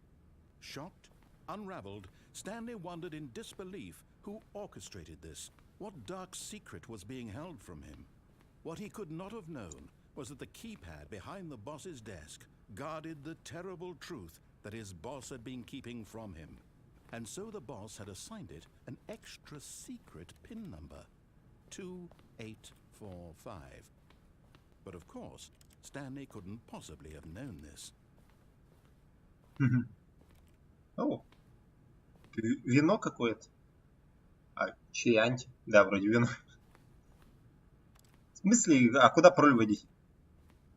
Shocked, unraveled, Stanley wondered in disbelief who orchestrated this, what dark secret was being held from him. What he could not have known was that the keypad behind the boss's desk guarded the terrible truth that his boss had been keeping from him. And so the boss had assigned it an extra secret PIN number, 2845. But of course, Stanley couldn't possibly have known this. О, вино какое-то. Чаянти. Да, вроде вино. В смысле, а куда пароль вводить?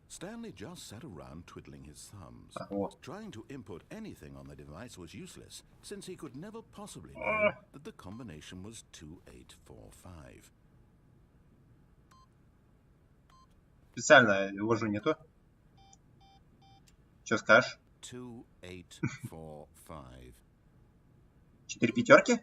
Stanley just sat around twiddling his thumbs. Trying to input anything on the device was useless, since he could never possibly know that the combination was 2845. Специально ввожу не то. Что скажешь? 2845. 4 пятерки?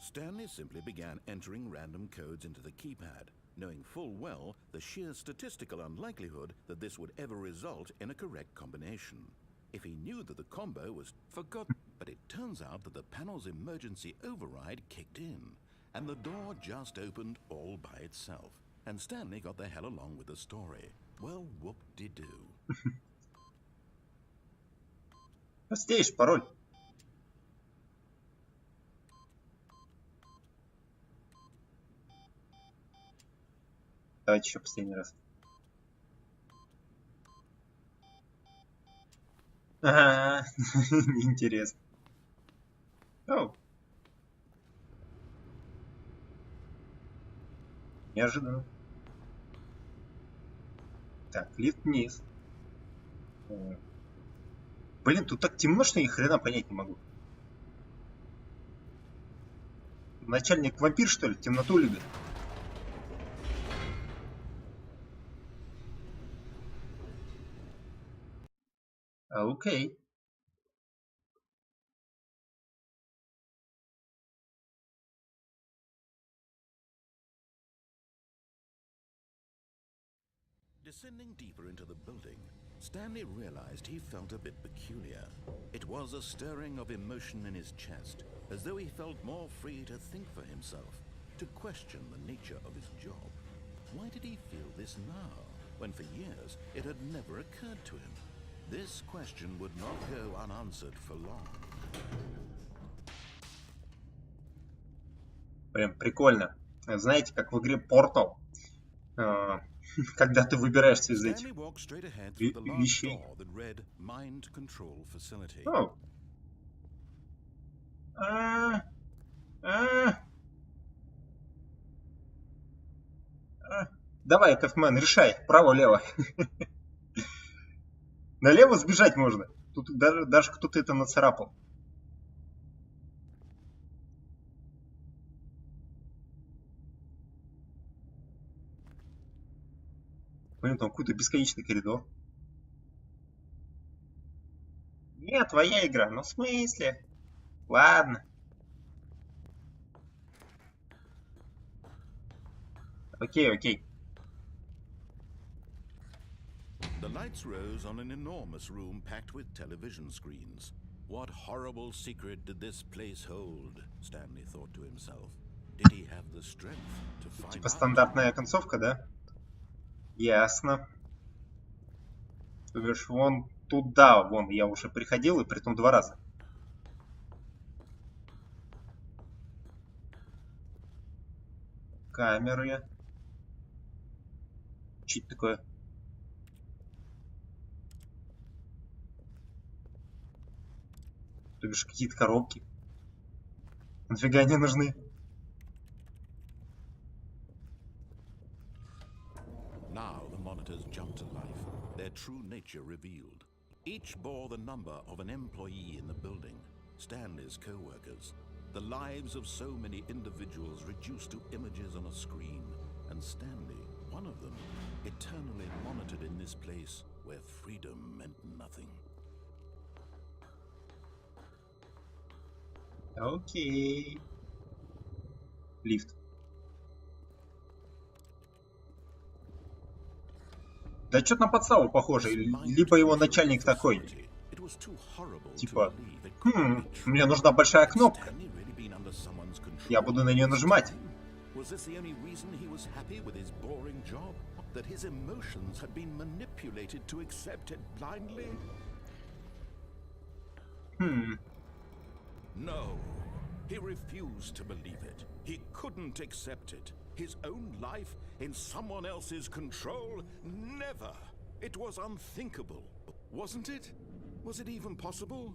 Stanley simply began entering random codes into the keypad, knowing full well the sheer statistical unlikelihood that this would ever result in a correct combination. If he knew that the combo was forgotten, but it turns out that the panel's emergency override kicked in, and the door just opened all by itself, and Stanley got the hell along with the story. Well, whoop-de-doo. Простейший пароль. Давайте еще последний раз. Ага, интересно. О. Неожиданно. Так, лифт вниз. Блин, тут так темно, что ни хрена понять не могу. Начальник вампир, что ли? Темноту любит. Окей. Descending deeper into the building, Stanley realized he felt a bit peculiar. It was a stirring of emotion in his chest, as though he felt more free to think for himself, to question the nature of his job. Why did he feel this now, when for years it had never occurred to him? This question would not go unanswered for long. Прям прикольно. Знаете, как в игре Portal, когда ты выбираешься из этих вещей. Давай, Кафмен, решай, право-лево. Налево сбежать можно. Тут даже кто-то это нацарапал. Блин, там какой-то бесконечный коридор. Нет, твоя игра. Ну, в смысле? Ладно. Окей, окей. The lights rose on an enormous room packed with television screens. What horrible secret did this place hold? Stanley thought to himself. Did he have the strength to find out? Типа стандартная концовка, да? Ясно. То бишь, вон туда, вон, я уже приходил, и притом 2 раза. Камеры. Что это такое? То бишь какие-то коробки. Нафига они нужны? Now the monitors jumped to life, their true nature revealed. Each bore the number of an employee in the building, Stanley's co-workers. The lives of so many individuals reduced to images on a screen, and Stanley, one of them, eternally monitored in this place where freedom meant nothing. Окей. Лифт. Да что-то на подставу похоже. Либо его начальник такой. Типа, мне нужна большая кнопка. Я буду на нее нажимать. No, he refused to believe it. He couldn't accept it. His own life in someone else's control? Never. It was unthinkable. Wasn't it? Was it even possible?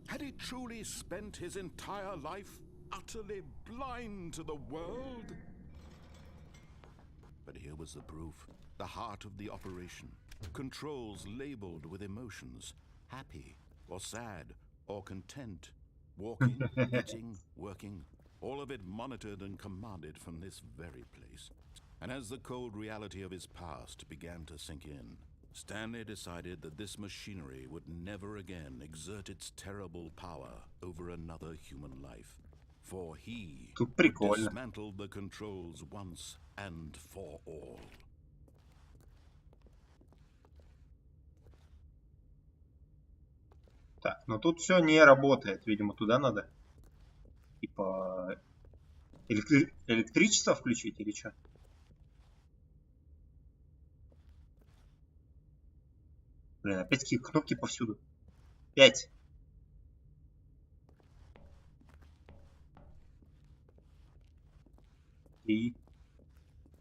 Had he truly spent his entire life utterly blind to the world? But here was the proof. The heart of the operation. Controls labeled with emotions. Happy or sad or content. Walking, eating, working, all of it monitored and commanded from this very place. And as the cold reality of his past began to sink in, Stanley decided that this machinery would never again exert its terrible power over another human life. For he dismantled the controls once and for all. Так, но тут все не работает. Видимо, туда надо. Типа... Электричество включить или что? Блин, опять такие кнопки повсюду. 5. И...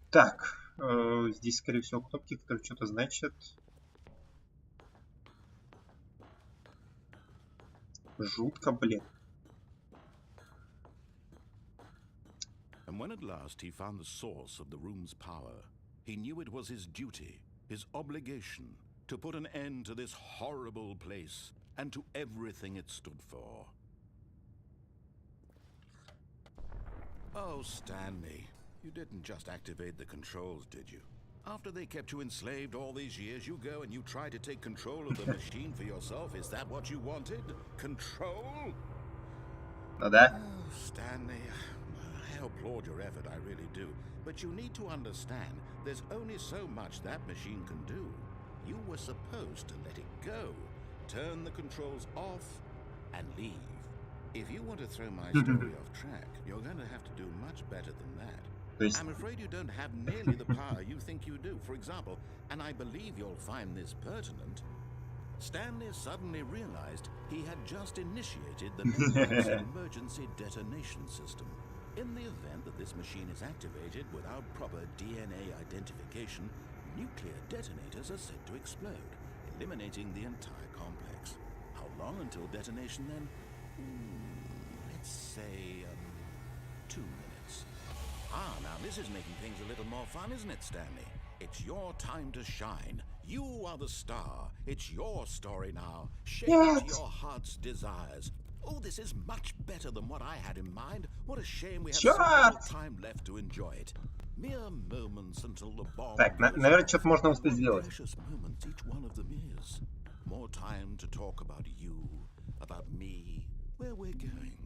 Так. Здесь, скорее всего, кнопки, которые что-то значат. Жутко, блин. And when at last he found the source of the room's power, he knew it was his duty, his obligation, to put an end to this horrible place and to everything it stood for. Oh, Stanley, you didn't just activate the controls, did you? After they kept you enslaved all these years, you go and you try to take control of the machine for yourself. Is that what you wanted? Control? Oh, Stanley, I applaud your effort, I really do. But you need to understand, there's only so much that machine can do. You were supposed to let it go, turn the controls off, and leave. If you want to throw my story off track, you're going to have to do much better than that. I'm afraid you don't have nearly the power you think you do. For example, and I believe you'll find this pertinent, Stanley suddenly realized he had just initiated the Network's emergency detonation system. In the event that this machine is activated without proper DNA identification, nuclear detonators are said to explode, eliminating the entire complex. How long until detonation then? Let's say 2 minutes. Ah, now this is making things a little more fun, isn't it, Stanley? It's your time to shine. You are the star. It's your story now. Shape it to your heart's desires. Oh, this is much better than what I had in mind. What a shame we have so little time left to enjoy it. Mere moments until the bomb. Так, наверное, что-то можно успеть сделать. Precious moments each one of them is. More time to talk about you, about me, where we're going.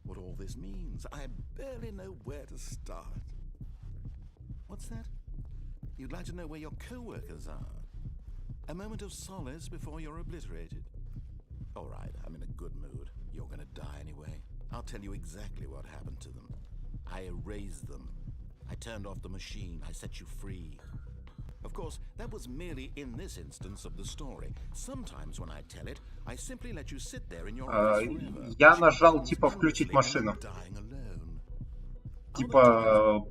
What all this means, I barely know where to start. What's that? You'd like to know where your co-workers are? A moment of solace before you're obliterated? All right, I'm in a good mood. You're gonna die anyway. I'll tell you exactly what happened to them. I erased them. I turned off the machine. I set you free. Of course, that was merely in this instance of the story. Sometimes when I tell it, I simply let you sit there in your office forever. Я нажал типа включить машину. Типа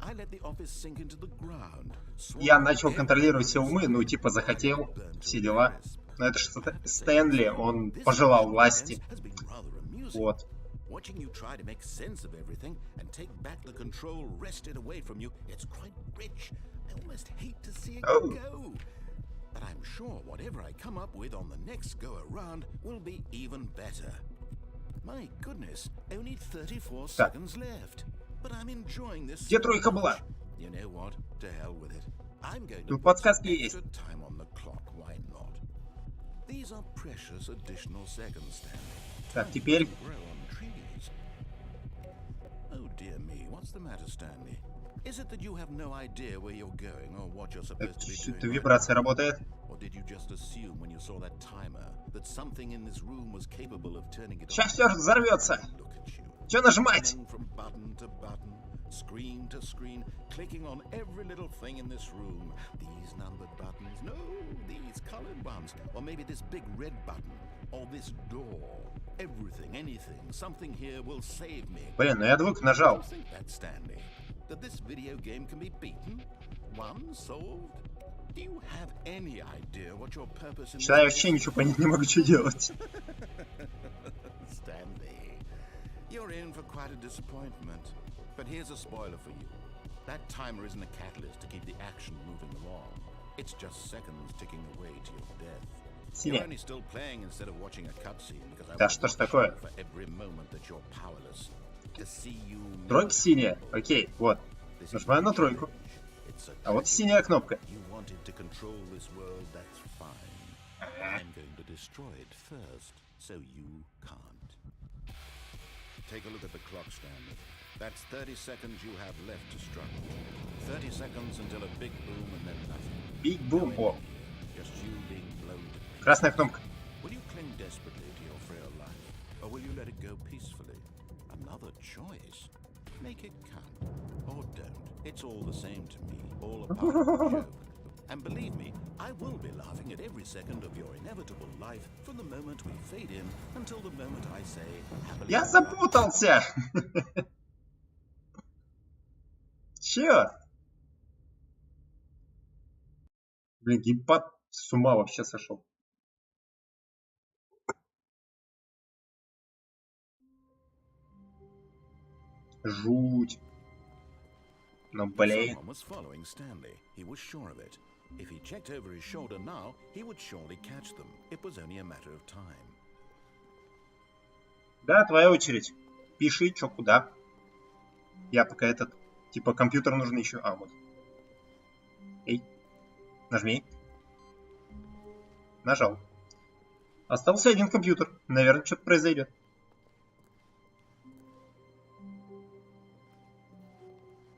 я начал контролировать все умы, ну типа захотел, все дела. Но это же Стэнли, он пожелал власти. Вот. Watching you try to make sense of everything and take back the control wrested away from you, it's quite rich. I almost hate to see it go. But I'm sure whatever I come up with on the next go around will be even better. My goodness, only 34 seconds left. But I'm enjoying this. Где тройка была? You know what? To hell with it. I'm going to Тут put подсказки some есть. extra time on the clock. Why not? These are precious additional seconds, Stanley. Так, теперь... Oh dear me, what's the matter, Stanley? Is it that you have no idea where you're going or what you're supposed to be doing? Что-то вибрация работает. Or did you just assume when you saw that timer that something in this room was capable of turning it Сейчас все взорвется. Look at you. Что нажимать? From button to button, screen to screen, clicking on every little thing in this room. These numbered buttons, no, these colored ones, or maybe this big red button, or this door. Everything, anything, something here will save me. Блин, ну я двойку нажал. Do you think that, Stanley? That this video game can be beaten? Won? Solved? Do you have any idea what your purpose in Сейчас я вообще ничего понять не могу, что делать. Stanley, you're in for quite a disappointment. But here's a spoiler for you. That timer isn't a catalyst to keep the action moving along. It's just seconds ticking away to your death. You're only still playing instead of watching a cutscene because I Да что ж такое? for every moment that you're powerless. To see you Тройка синяя. Окей, вот. Нажимаю на тройку. А вот синяя кнопка. You wanted to control this world, that's fine. I'm going to destroy it first, so you can't. Take a look at the clock, Stanley. That's 30 seconds you have left to struggle. 30 seconds until a big boom and then nothing. Big boom. О, Just you being blown. красная кнопка. Will you cling desperately to your frail life, or will you let it go peacefully? Another choice. Make it count, or don't. It's all the same to me, all a part of the joke. And believe me, I will be laughing at every second of your inevitable life from the moment we fade in until the moment I say happily. Я запутался. Черт. Блин, геймпад с ума вообще сошел. Жуть. Но, блин. Someone was following Stanley. He was sure of it. If he checked over his shoulder now, he would surely catch them. It was only a matter of time. Да, твоя очередь. Пиши, чё, куда. Я пока этот... Типа, компьютер нужен еще... А, вот. Эй. Нажми. Нажал. Остался один компьютер. Наверное, что-то произойдет.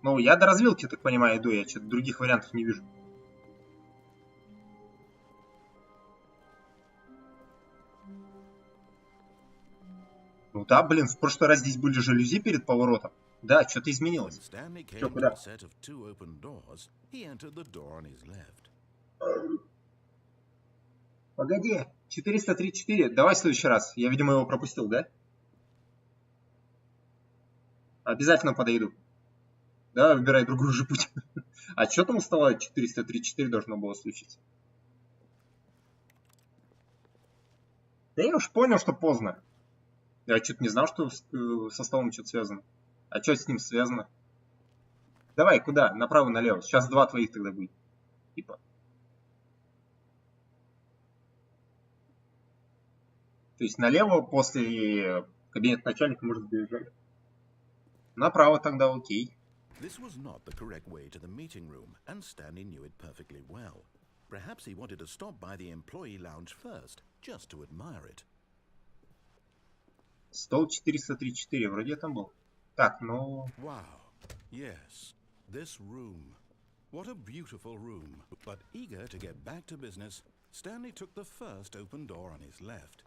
Ну, я до развилки, так понимаю, иду. Я что-то других вариантов не вижу. Ну да, блин, в прошлый раз здесь были жалюзи перед поворотом. Да, что-то изменилось. Чё, куда? Погоди, 434. Давай в следующий раз. Я, видимо, его пропустил, да? Обязательно подойду. Давай, выбирай другой же путь. А что там у стола 434 должно было случиться? Да я уж понял, что поздно. Я что-то не знал, что со столом что-то связано. А что с ним связано? Давай, куда? Направо-налево. Сейчас два твоих тогда будет. Типа. То есть налево после кабинета начальника может доезжать. Направо тогда окей. This was not the correct way to the meeting room, and Stanley knew it perfectly well. Perhaps he wanted to stop by the employee lounge first, just to admire it. Стол 434, вроде я там был. Так, ну... Wow. Yes. This room. What a beautiful room. But eager to get back to business, Stanley took the first open door on his left.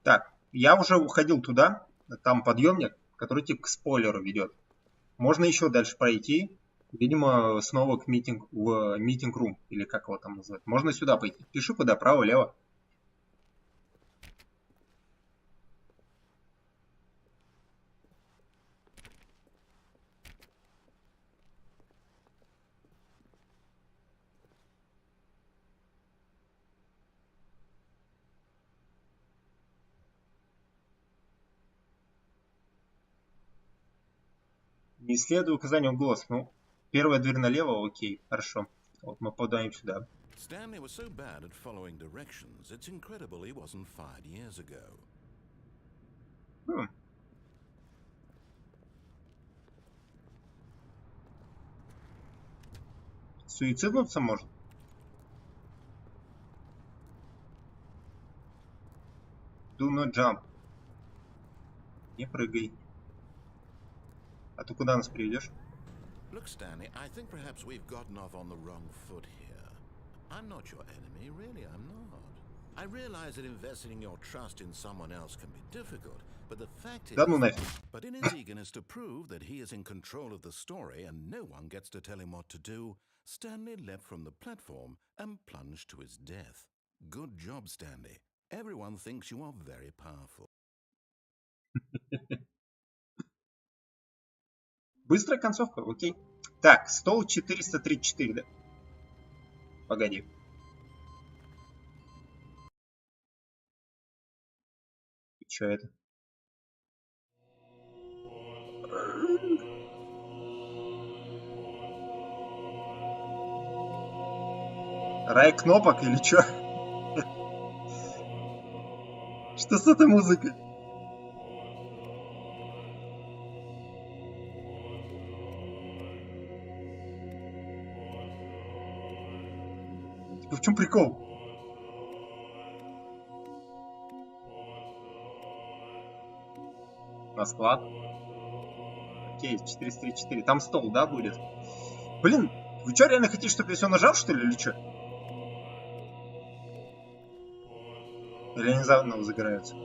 Так, я уже уходил туда. Там подъемник, который типа к спойлеру ведет. Можно еще дальше пройти. Видимо, снова в митинг-рум. Или как его там называют. Можно сюда пойти. Пиши куда, право-лево. Не следуя указаниям голоса. Ну, первая дверь налево, окей, хорошо. Вот мы подаем сюда. Stanley was so bad at following directions, it's incredible he wasn't fired years ago. Суициднуться может? Do not jump. Не прыгай. А ты куда нас приведешь? Look, Stanley, I think perhaps we've gotten off on the wrong foot here. I'm not your enemy, really, I'm not. I realize that investing your trust in someone else can be difficult, but the fact is... Да ну нафиг. But in his eagerness to prove that he is in control of the story and no one gets to tell him what to do, Stanley leapt from the platform and plunged to his death. Good job, Stanley. Everyone thinks you are very powerful. Быстрая концовка, окей. Так, стол 434, да? Погоди. И чё это? Рай кнопок или чё? Что с этой музыкой? Типа в чем прикол? На склад. Окей, 434. Там стол, да, будет? Блин, вы что, реально хотите, чтобы я все нажал, что ли, или что? Или они заново загораются?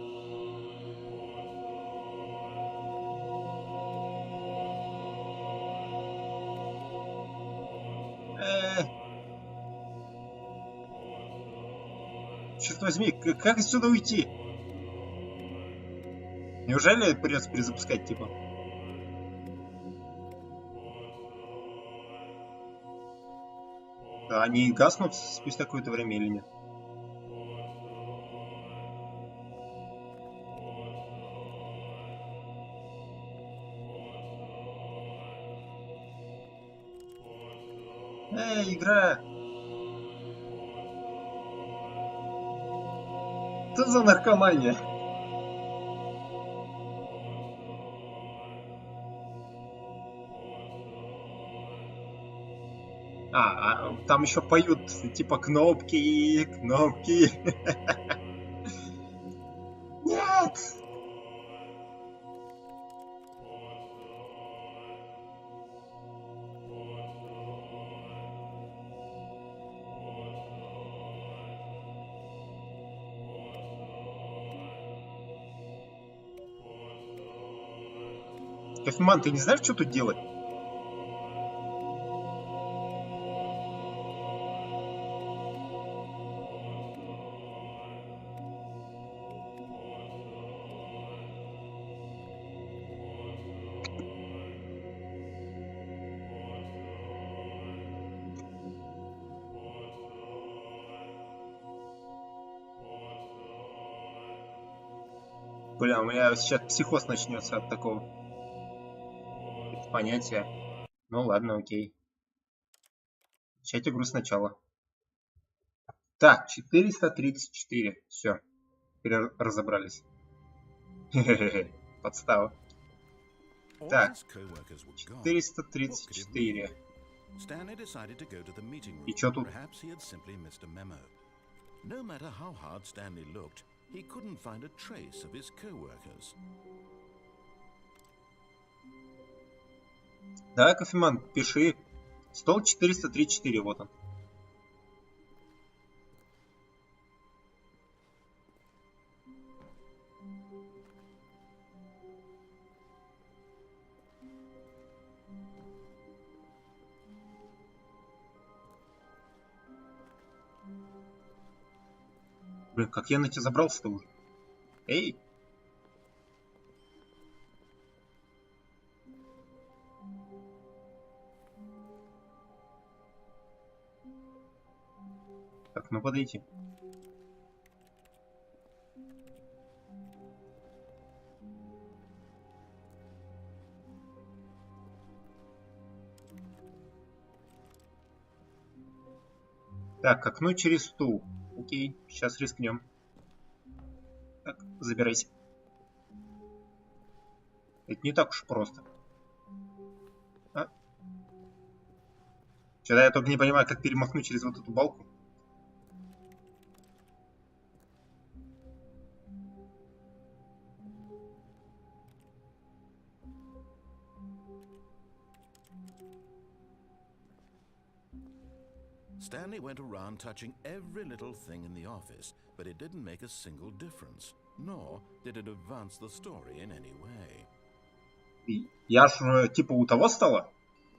Черт возьми, как отсюда уйти? Неужели придется перезапускать, типа? Да, они гаснут спустя какое-то время или нет? Игра! Что за наркомания? Там еще поют, типа, кнопки, кнопки. Нет! Кофеман, ты не знаешь, что тут делать? Бля, у меня сейчас психоз начнется от такого понятия. Ну ладно, окей. Начать игру сначала. Так, 434. Все. Разобрались. Подстава. Так, 434. И что тут? No matter how hard Stanley looked, he couldn't find a trace of his co-workers. Да, кофеман, пиши. Стол 434, вот он. Блин, как я на тебя забрался-то уже? Эй! Так, ну подойти. Так, к окну через стул. Окей, сейчас рискнем. Так, забирайся. Это не так уж просто. А? Что-то я только не понимаю, как перемахнуть через вот эту балку. Stanley went around touching every little thing in the office, but it didn't make a single difference, nor did it advance the story in any way. Я ж типа у того стола,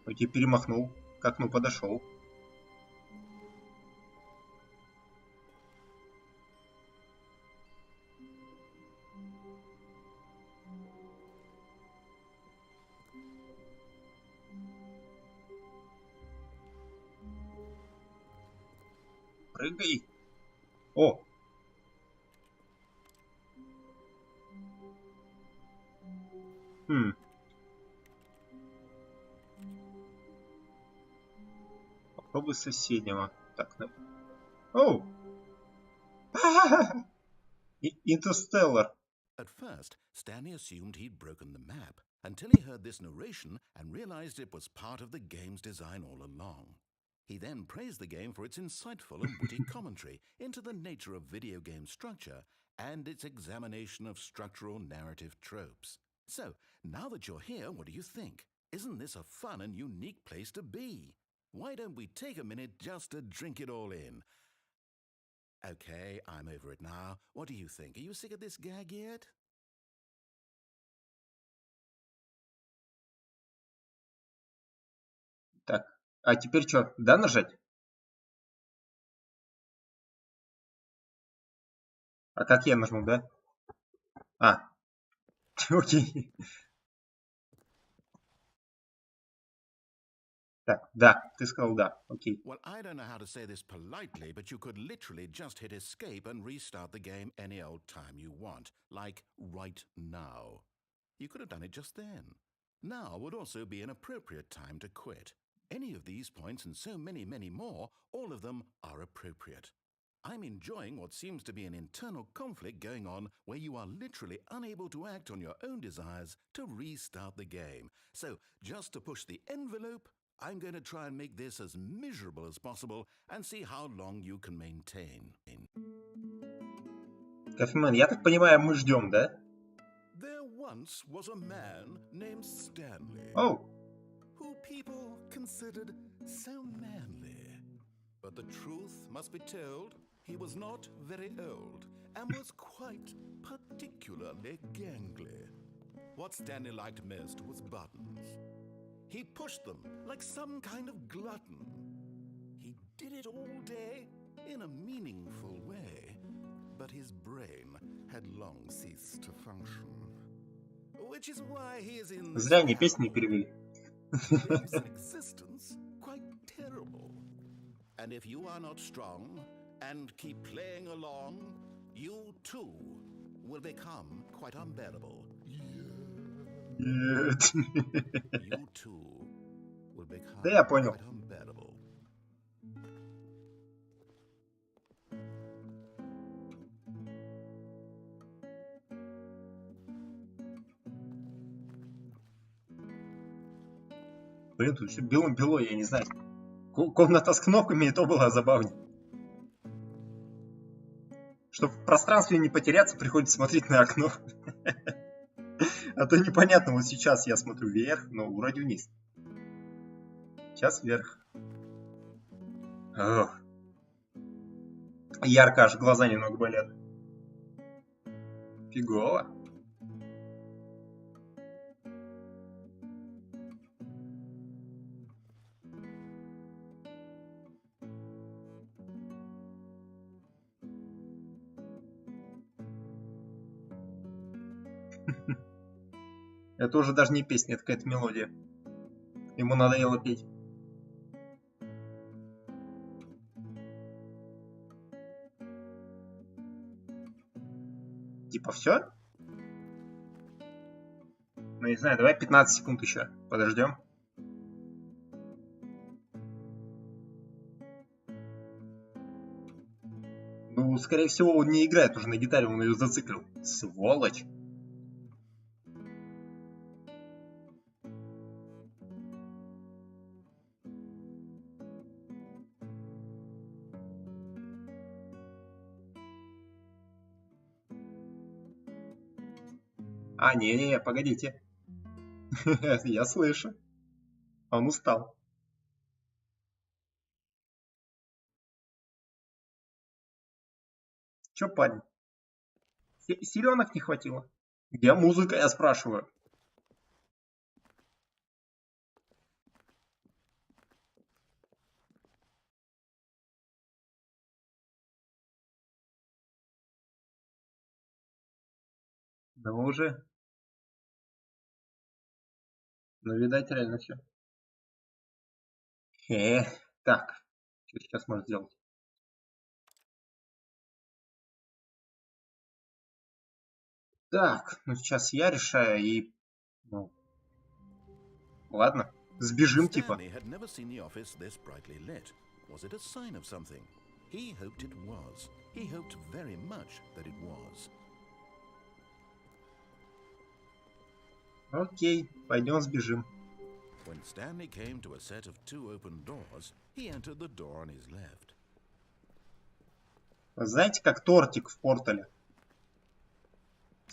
хоть и перемахнул, к окну подошел. Прыгай. О! Попробуй соседнего. Так, Оу! Interstellar. At first, Stanley assumed he'd broken the map, until he heard this narration and realized it was part of the game's design all along. He then praised the game for its insightful and witty commentary into the nature of video game structure and its examination of structural narrative tropes. So, now that you're here, what do you think? Isn't this a fun and unique place to be? Why don't we take a minute just to drink it all in? Okay, I'm over it now. What do you think? Are you sick of this gag yet? Так, а теперь что, да, нажать? А как я нажму, да? А, окей. Так, да, ты сказал да, окей. Well, I don't know how to say this politely, but you could literally just hit escape and restart the game any old time you want, like right now. You could have done it just then. Now would also be an appropriate time to quit. Any of these points and so many, many more, all of them are appropriate. I'm enjoying what seems to be an internal conflict going on where you are literally unable to act on your own desires to restart the game. So, just to push the envelope, I'm going to try and make this as miserable as possible and see how long you can maintain. Кофемен, я так понимаю, мы ждем, да? There once was a man named Stanley. Oh. Who people considered so manly. But the truth must be told, he was not very old and was quite particularly gangly. What Stanley liked most was buttons. He pushed them like some kind of glutton. He did it all day in a meaningful way, but his brain had long ceased to function. Which is why he is in Зря они песни перевели. Makes existence quite terrible. And if you are not strong and keep playing along, you too will become quite unbearable. Нет. You too will become Да я понял. quite unbearable. Блин, тут все белым-бело, я не знаю. Комната с кнопками, и то было забавнее. Чтобы в пространстве не потеряться, приходится смотреть на окно. А то непонятно, вот сейчас я смотрю вверх, но вроде вниз. Сейчас вверх. Ох. Ярко, аж глаза немного болят. Фигово. Это уже даже не песня, это какая-то мелодия. Ему надоело петь. Типа все? Ну не знаю, давай 15 секунд еще. Подождем. Ну, скорее всего, он не играет уже на гитаре, он ее зациклил. Сволочь. А, не, погодите. Я слышу. Он устал. Че, парень? Силенок не хватило? Где музыка, я спрашиваю? Да вы уже. Ну, видать, реально все. Так. Что сейчас можно сделать? Так, ну сейчас я решаю и... Ну, ладно, сбежим типа. Stanley had never seen the office this brightly lit. Was it a sign of something? He hoped it was. He hoped very much that it was. Окей, пойдем сбежим. When Stanley came to a set of two open doors, he entered the door on his left. Знаете, как тортик в портале?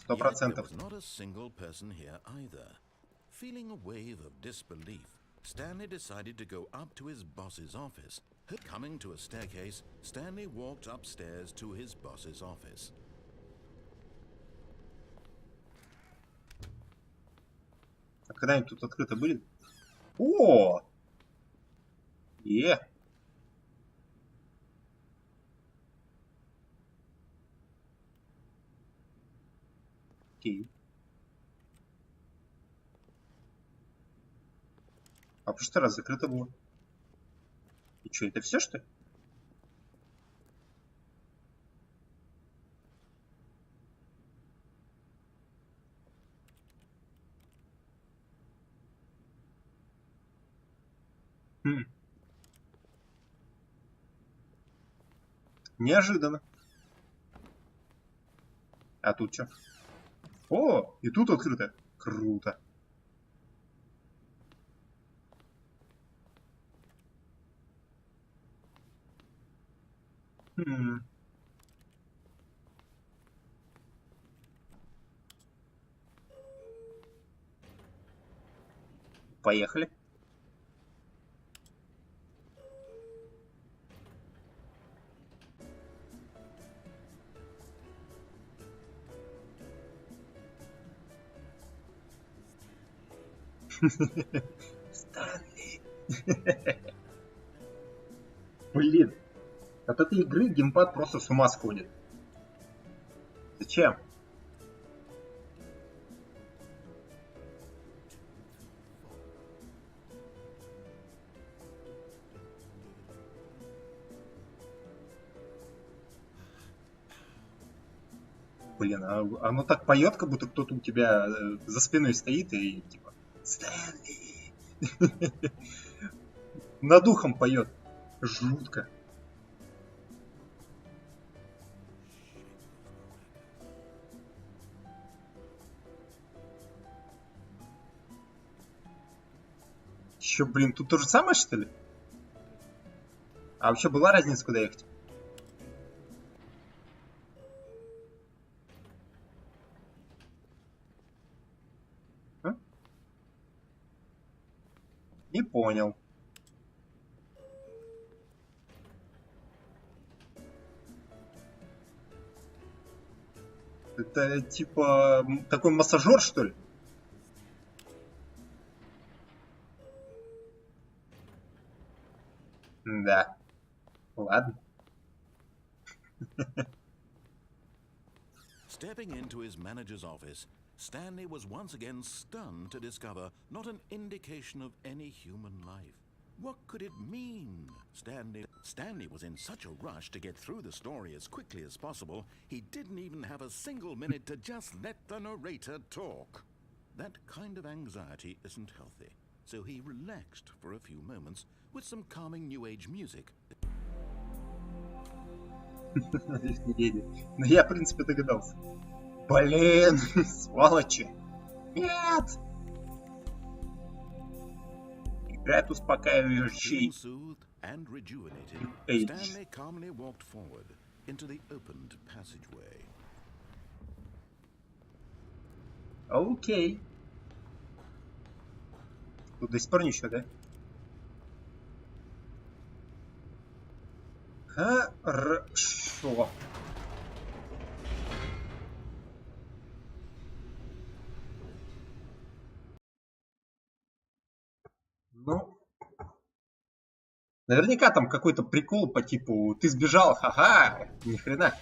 Yet there 100%. was not a single person here either. Feeling a wave of disbelief, Stanley decided to go up to his boss's office. Coming to a staircase, Stanley walked upstairs to his boss's office. А когда-нибудь тут открыто были? О! Окей. А в прошлый раз закрыто было. И что, это все, что ли? Неожиданно. А тут что? О, и тут открыто. Круто. Поехали. Станли. Блин. От этой игры геймпад просто с ума сходит. Зачем? Блин, оно так поет, как будто кто-то у тебя за спиной стоит и типа Стэнли. Над ухом поет. Жутко. Еще, блин, тут то же самое, что ли? А вообще была разница, куда ехать? А? Не понял. Это типа такой массажер, что ли? Да. Ладно. Stepping into his manager's office, Stanley was once again stunned to discover not an indication of any human life. What could it mean? Stanley was in such a rush to get through the story as quickly as possible, he didn't even have a single minute to just let the narrator talk. That kind of anxiety isn't healthy, so he relaxed for a few moments with some calming new age music. Но я, в принципе, догадался. Блин, сволочи. Нет! Играет успокаивающий. Окей. Тут до сих пор ничего, да? Хорошо. Ну, наверняка там какой-то прикол по типу «ты сбежал, ха-ха», ни хрена.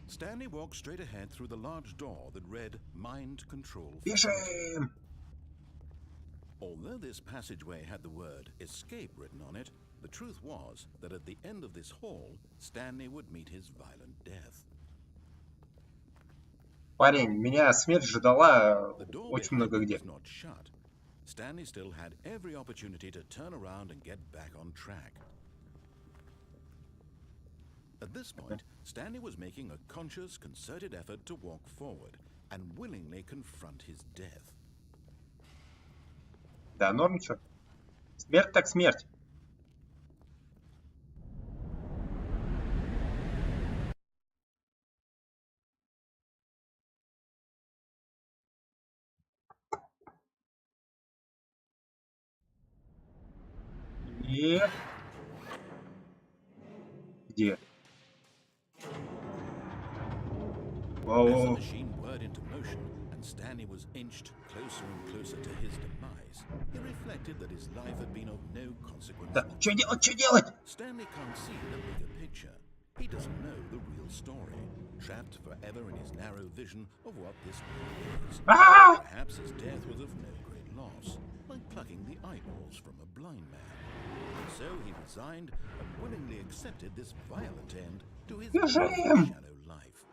Stanley walked straight ahead through the large door that read Mind Control. Бежим! Although this passageway had the word escape written on it, the truth was that at the end of this hall, Stanley would meet his violent death. Парень, меня смерть ждала очень много где. Stanley still had every opportunity to turn around and get back on track. At this point, Stanley was making a conscious, concerted effort to walk forward and willingly confront his death. Да, норм чё? Смерть так смерть. И... Где? As the machine whirred into motion and Stanley was inched closer and closer to his demise, he reflected that his life had been of no consequence. Да, что делать, что делать? Stanley can't see the bigger picture. He doesn't know the real story, trapped forever in his narrow vision of what this world is. Perhaps his death was of no great loss, like plucking the eyeballs from a blind man. And so he resigned and willingly accepted this violent end to his shallow life.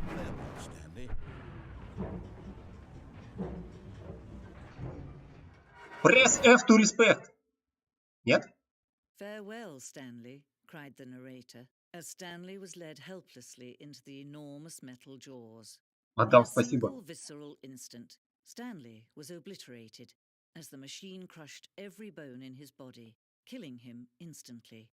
Farewell, Stanley. Press F to respect. Нет? Farewell, Stanley, cried the narrator, as Stanley was led helplessly into the enormous metal jaws. Мадам, In a спасибо. single visceral instant, Stanley was obliterated as the machine crushed every bone in his body, killing him instantly.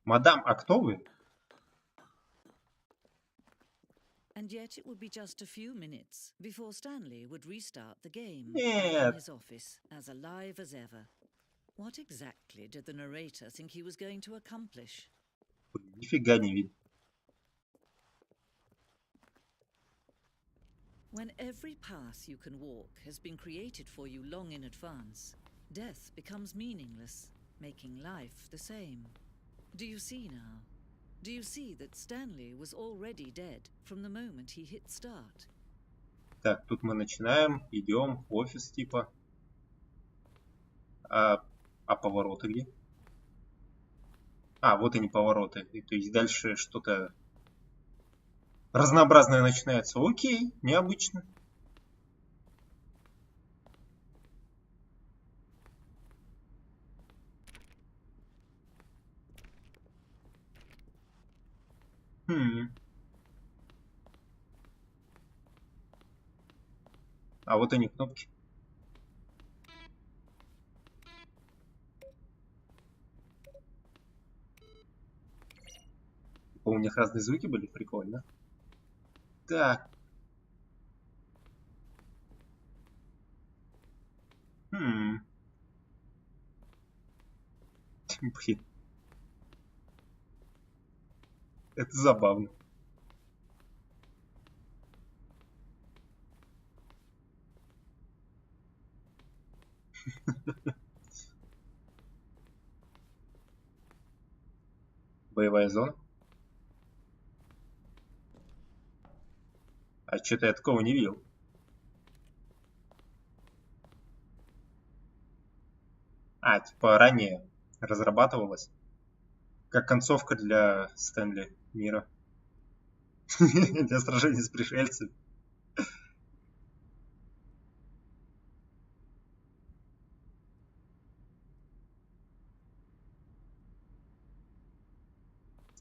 Мадам, а кто вы? And yet it would be just a few minutes before Stanley would restart the game Нет. in his office, as alive as ever. What exactly did the narrator think he was going to accomplish? Нифига не видно. When every path you can walk has been created for you long in advance, death becomes meaningless, making life the same. Do you see now? Do you see that Stanley was already dead from the moment he hit start? Так, тут мы начинаем, идем в офис типа. А повороты где? А, вот они повороты. И, то есть дальше что-то разнообразное начинается. Окей, необычно. А вот они кнопки. У них разные звуки были, прикольно. Так. Блин. Это забавно. Боевая зона. А что-то я такого не видел. А, типа ранее разрабатывалась. Как концовка для Стэнли мира. Для сражения с пришельцами.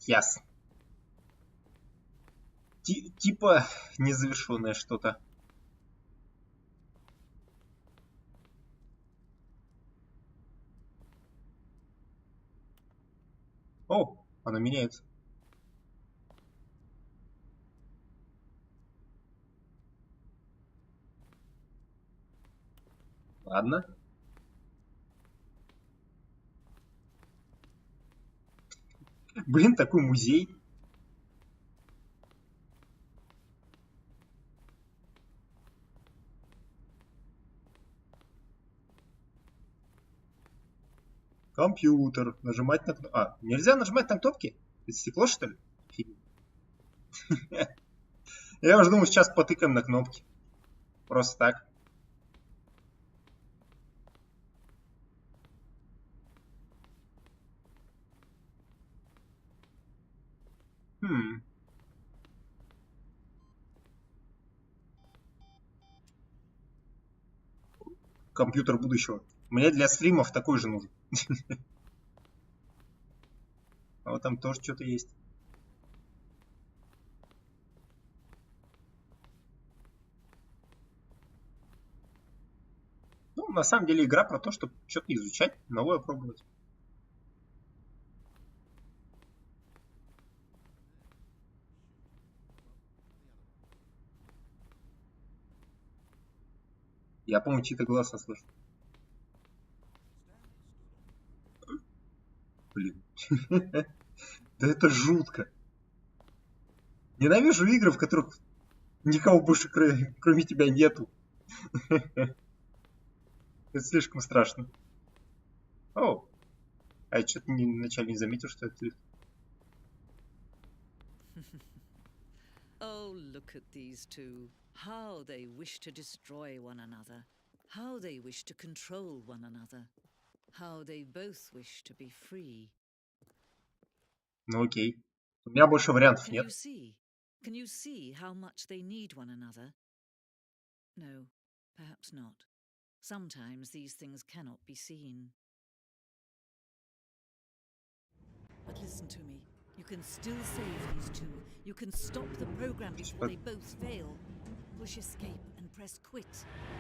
Ясно. Типа незавершенное что-то. О, она меняется. Ладно. Блин, такой музей. Компьютер. Нажимать на кнопки. А, нельзя нажимать на кнопки? Это стекло, что ли? Я уже думал, сейчас потыкаем на кнопки. Просто так. Компьютер будущего. Мне для стримов такой же нужен. А вот там тоже что-то есть. Ну, на самом деле игра про то, чтобы что-то изучать, новое пробовать. Я, по-моему, чьи-то голоса слышу. Блин. Да это жутко. Ненавижу игры, в которых никого больше кроме тебя нету. Это слишком страшно. О, а я что-то вначале не заметил, что это лифт. Oh, look at these two. How they wish to destroy one another. How they wish to control one another. How they both wish to be free. Ну окей. У меня больше вариантов нет. Can you see how much they need one another? No, perhaps not. Sometimes these things cannot be seen. But listen to me. You can still save these two. You can stop the program before they both fail. Push escape and press quit.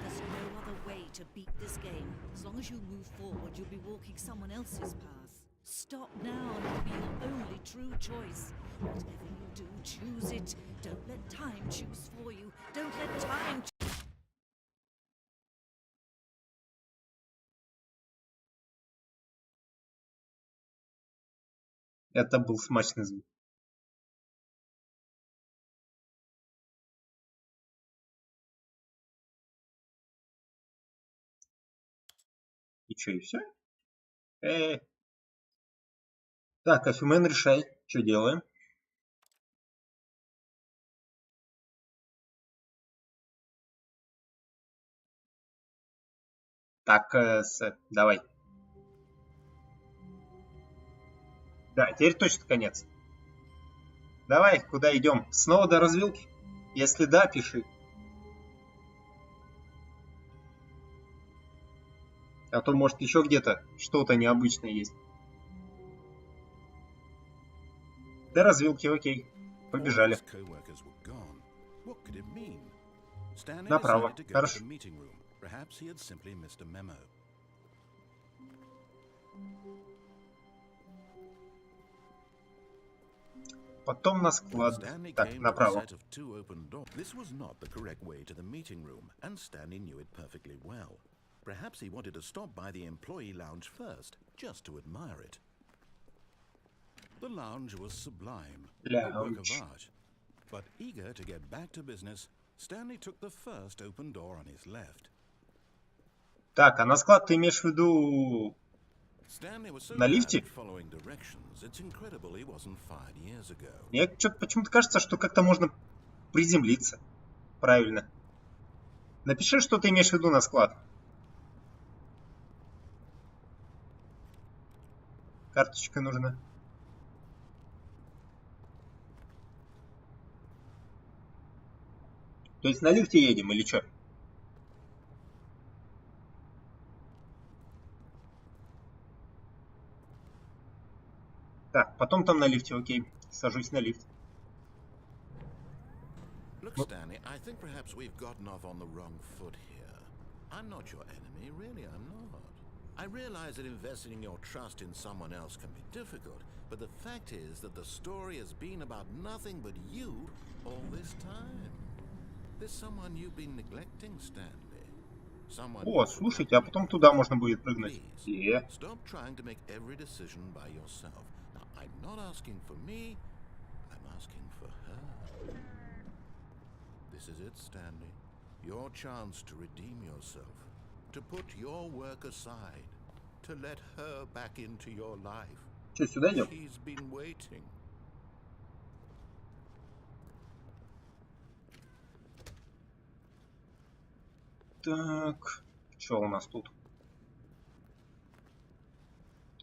There's no other way to beat this game. As long as you move forward, you'll be walking someone else's path. Stop now and it'll be your only true choice. Whatever you do, choose it. Don't let time choose for you. Don't let time choose. Это был смачный звук. И что, и все? Так, кофемен, решай, что делаем. Так, давай. Да, теперь точно конец. Давай, куда идем? Снова до развилки? Если да, пиши. А то, может, еще где-то что-то необычное есть. До развилки, окей. Побежали. Направо. Хорошо. Потом на склад. Так, направо. Perhaps he wanted to stop by the employee lounge first, just to admire it. The lounge was sublime, a work of art. But eager to get back to business, Stanley took the first open door on his left. Так, а на склад ты имеешь в виду на лифте? Мне что-то почему-то кажется, что как-то можно приземлиться. Правильно. Напиши, что ты имеешь в виду на склад. Карточка нужна. То есть на лифте едем или что? Так. потом там на лифте, окей. Сажусь на лифт. Look, Stanley, I think perhaps we've gotten off on the wrong foot here. I'm not your enemy, really, I'm not. I realize that investing your trust in someone else can be difficult, but the fact is that the story has been about nothing but you all this time. There's someone you've been neglecting, Stanley. Someone. О, слушайте, а потом туда можно будет прыгнуть. Stop trying to make every decision by yourself. Now, I'm not asking for me, I'm asking for her. This is it, Stanley. Your chance to redeem yourself. To put your work aside, to let her back into your life. Что, сюда идем? She's been waiting. Так, что у нас тут?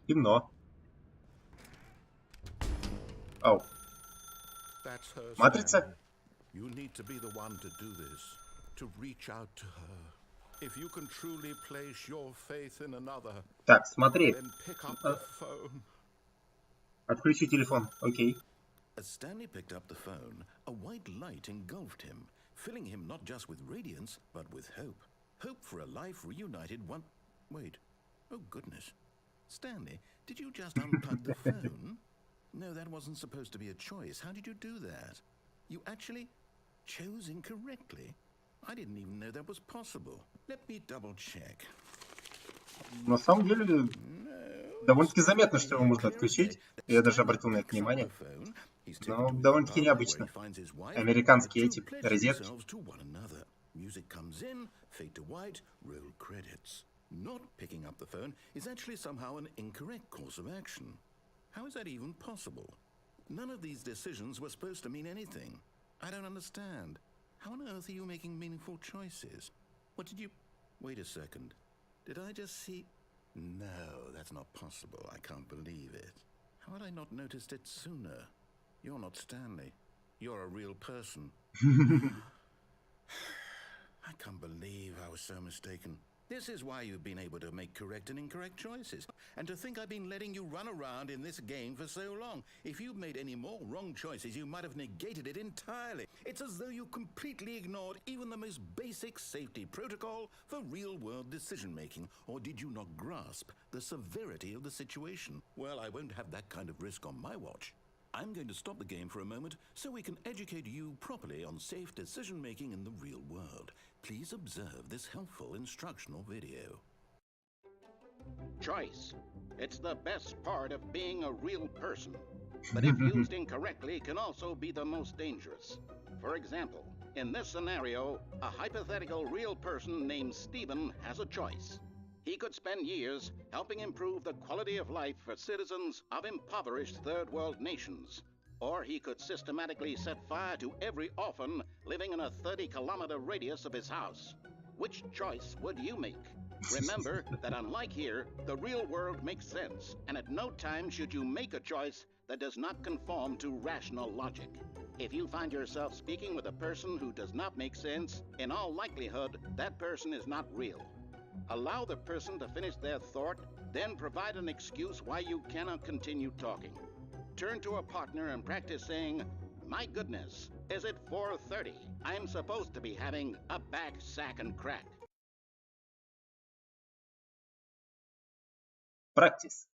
Темно. Ау. Матрица? You need to be the one to do this, to reach out to her. If you can truly place your faith in another, так, смотри. then pick up the phone. Отключи телефон, окей. As Stanley picked up the phone, a white light engulfed him, filling him not just with radiance, but with hope. Hope for a life reunited one... Wait. Oh, goodness. Stanley, did you just unplug the phone? No, that wasn't supposed to be a choice. How did you do that? You actually chose incorrectly? I didn't even know that was possible. Let me double check. На самом деле, довольно-таки заметно, что его можно отключить. Я даже обратил на это внимание. Но довольно-таки необычно. Американские эти розетки. Music comes in, fade to white, roll credits. Not picking up the phone is actually somehow an incorrect course of action. How is that even possible? None of these decisions were supposed to mean anything. I don't understand. How on earth are you making meaningful choices? What did you... Wait a second. Did I just see... No, that's not possible. I can't believe it. How had I not noticed it sooner? You're not Stanley. You're a real person. I can't believe I was so mistaken. This is why you've been able to make correct and incorrect choices. And to think I've been letting you run around in this game for so long. If you'd made any more wrong choices, you might have negated it entirely. It's as though you completely ignored even the most basic safety protocol for real-world decision-making. Or did you not grasp the severity of the situation? Well, I won't have that kind of risk on my watch. I'm going to stop the game for a moment so we can educate you properly on safe decision-making in the real world. Please observe this helpful instructional video. Choice. It's the best part of being a real person. But if used incorrectly, can also be the most dangerous. For example, in this scenario, a hypothetical real person named Stephen has a choice. He could spend years helping improve the quality of life for citizens of impoverished third world nations. Or he could systematically set fire to every orphan living in a 30-kilometer radius of his house. Which choice would you make? Remember that unlike here, the real world makes sense, and at no time should you make a choice that does not conform to rational logic. If you find yourself speaking with a person who does not make sense, in all likelihood, that person is not real. Allow the person to finish their thought, then provide an excuse why you cannot continue talking. Turn to a partner and practice saying, "My goodness, is it 4:30? I'm supposed to be having a back, sack, and crack." Practice.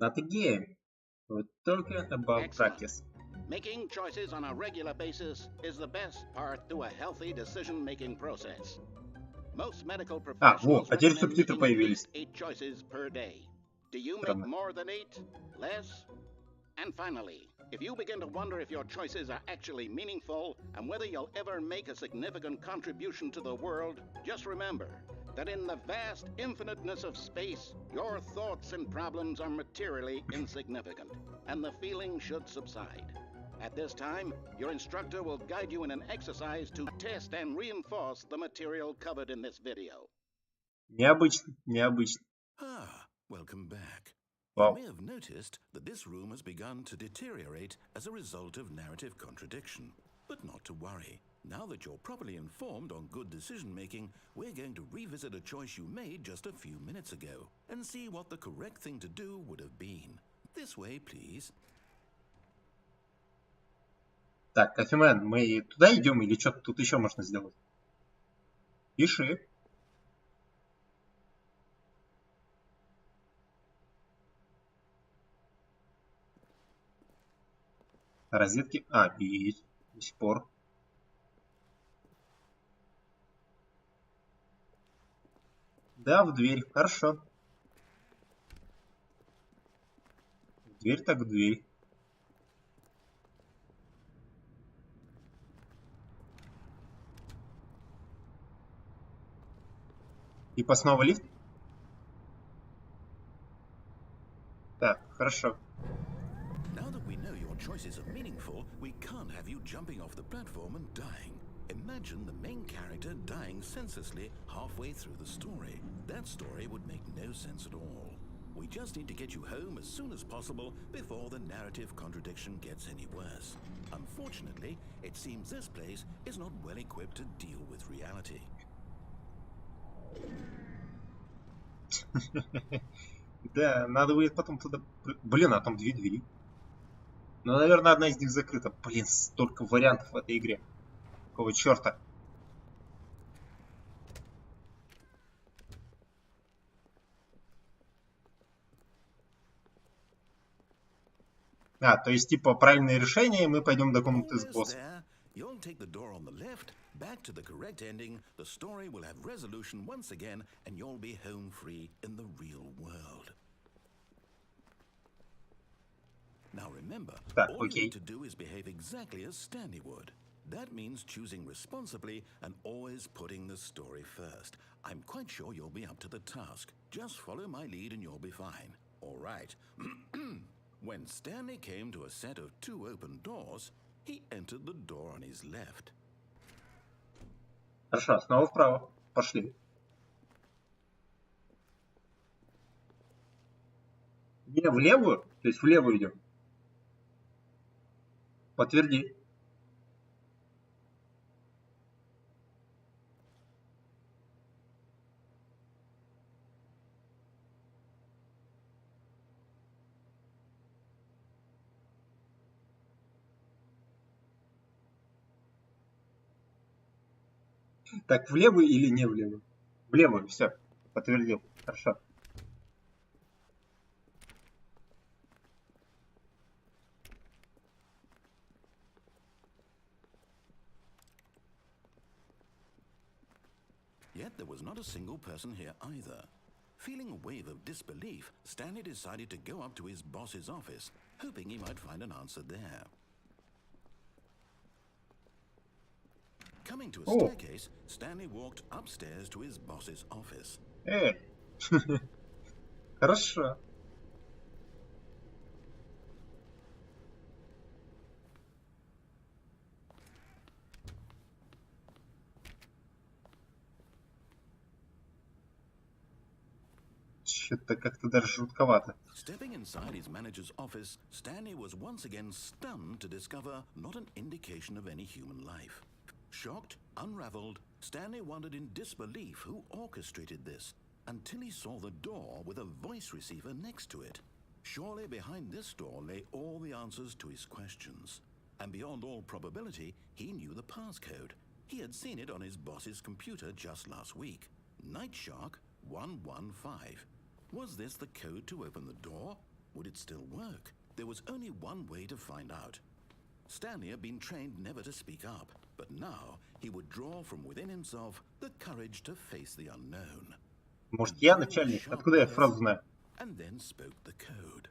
Not a game. We're talking about Excellent. practice. Making choices on a regular basis is the best part to a healthy decision-making process. Most medical professionals а теперь recommend субтитры making at появились. least 8 choices per day. Do you make Странно. more than 8? Less? And finally, if you begin to wonder if your choices are actually meaningful and whether you'll ever make a significant contribution to the world, just remember that in the vast infiniteness of space, your thoughts and problems are materially insignificant, and the feeling should subside. At this time, your instructor will guide you in an exercise to test and reinforce the material covered in this video. Необычно, необычно. Welcome back. Wow. You may have noticed that this room has begun to deteriorate as a result of narrative contradiction. But not to worry. Now that you're properly informed on good decision making, we're going to revisit a choice you made just a few minutes ago and see what the correct thing to do would have been. This way, please. Так, кофемен, мы туда идем или что-то тут еще можно сделать? Пиши. Розетки. А, есть. До сих пор. Да, в дверь. Хорошо. В дверь так в дверь. Типа снова лифт? Так, хорошо. Now that we know your choices are meaningful, we can't have you jumping off the platform and dying. Imagine the main character dying senselessly halfway through the story. That story would make no sense at all. We just need to get you home as soon as possible before the narrative contradiction gets any worse. Unfortunately, it seems this place is not well equipped to deal with reality. Да, надо будет потом туда... Блин, а там две двери. Ну, наверное, одна из них закрыта. Блин, столько вариантов в этой игре. Какого черта? А, то есть, типа, правильное решение, и мы пойдем до комнаты с боссом. You'll take the door on the left, back to the correct ending, the story will have resolution once again, and you'll be home free in the real world. Now remember, all you need to do is behave exactly as Stanley would. That means choosing responsibly and always putting the story first. I'm quite sure you'll be up to the task. Just follow my lead and you'll be fine. All right. When Stanley came to a set of 2 open doors, he entered the door on his left. Хорошо, снова вправо. Пошли. Не, в левую? То есть в левую идем. Подтверди. Так, в левую или не в левую? В левую, все. Подтвердил. Хорошо. Yet there was not a single person here either. Feeling a wave of disbelief, Stanley decided to go up to his boss's office, hoping he might find an answer there. Coming to a staircase, Stanley walked upstairs to his boss's office. Хорошо. Что-то как-то даже жутковато. Stepping inside his manager's office, Stanley was once again stunned to discover not an indication of any human life. Shocked, unraveled, Stanley wondered in disbelief who orchestrated this, until he saw the door with a voice receiver next to it. Surely behind this door lay all the answers to his questions. And beyond all probability, he knew the passcode. He had seen it on his boss's computer just last week. Night Shark 115. Was this the code to open the door? Would it still work? There was only one way to find out. Stanley had been trained never to speak up, but now he would draw from within himself the courage to face the unknown. Может, я начальник? Откуда я фразу знаю? And then spoke the code.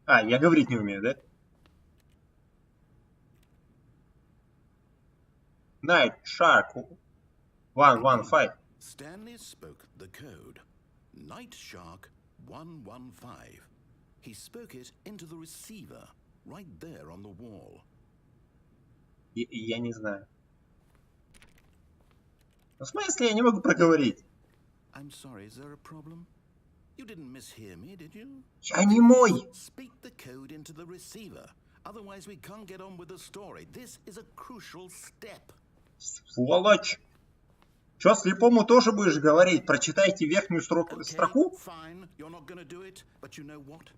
А, я говорить не умею, да? Night Shark 115. Stanley spoke the code. Night Shark 115. He spoke it into the receiver, right there on the wall. Я не знаю. В смысле, я не могу проговорить? I'm sorry, is there a problem? You didn't mishear me, did you? Я не мой! Speak the code into the receiver. Otherwise, we can't get on with the story. This is a crucial step. Сволочь! Чё, слепому тоже будешь говорить? Прочитайте верхнюю строку? Fine, you're not gonna do it, but you know what?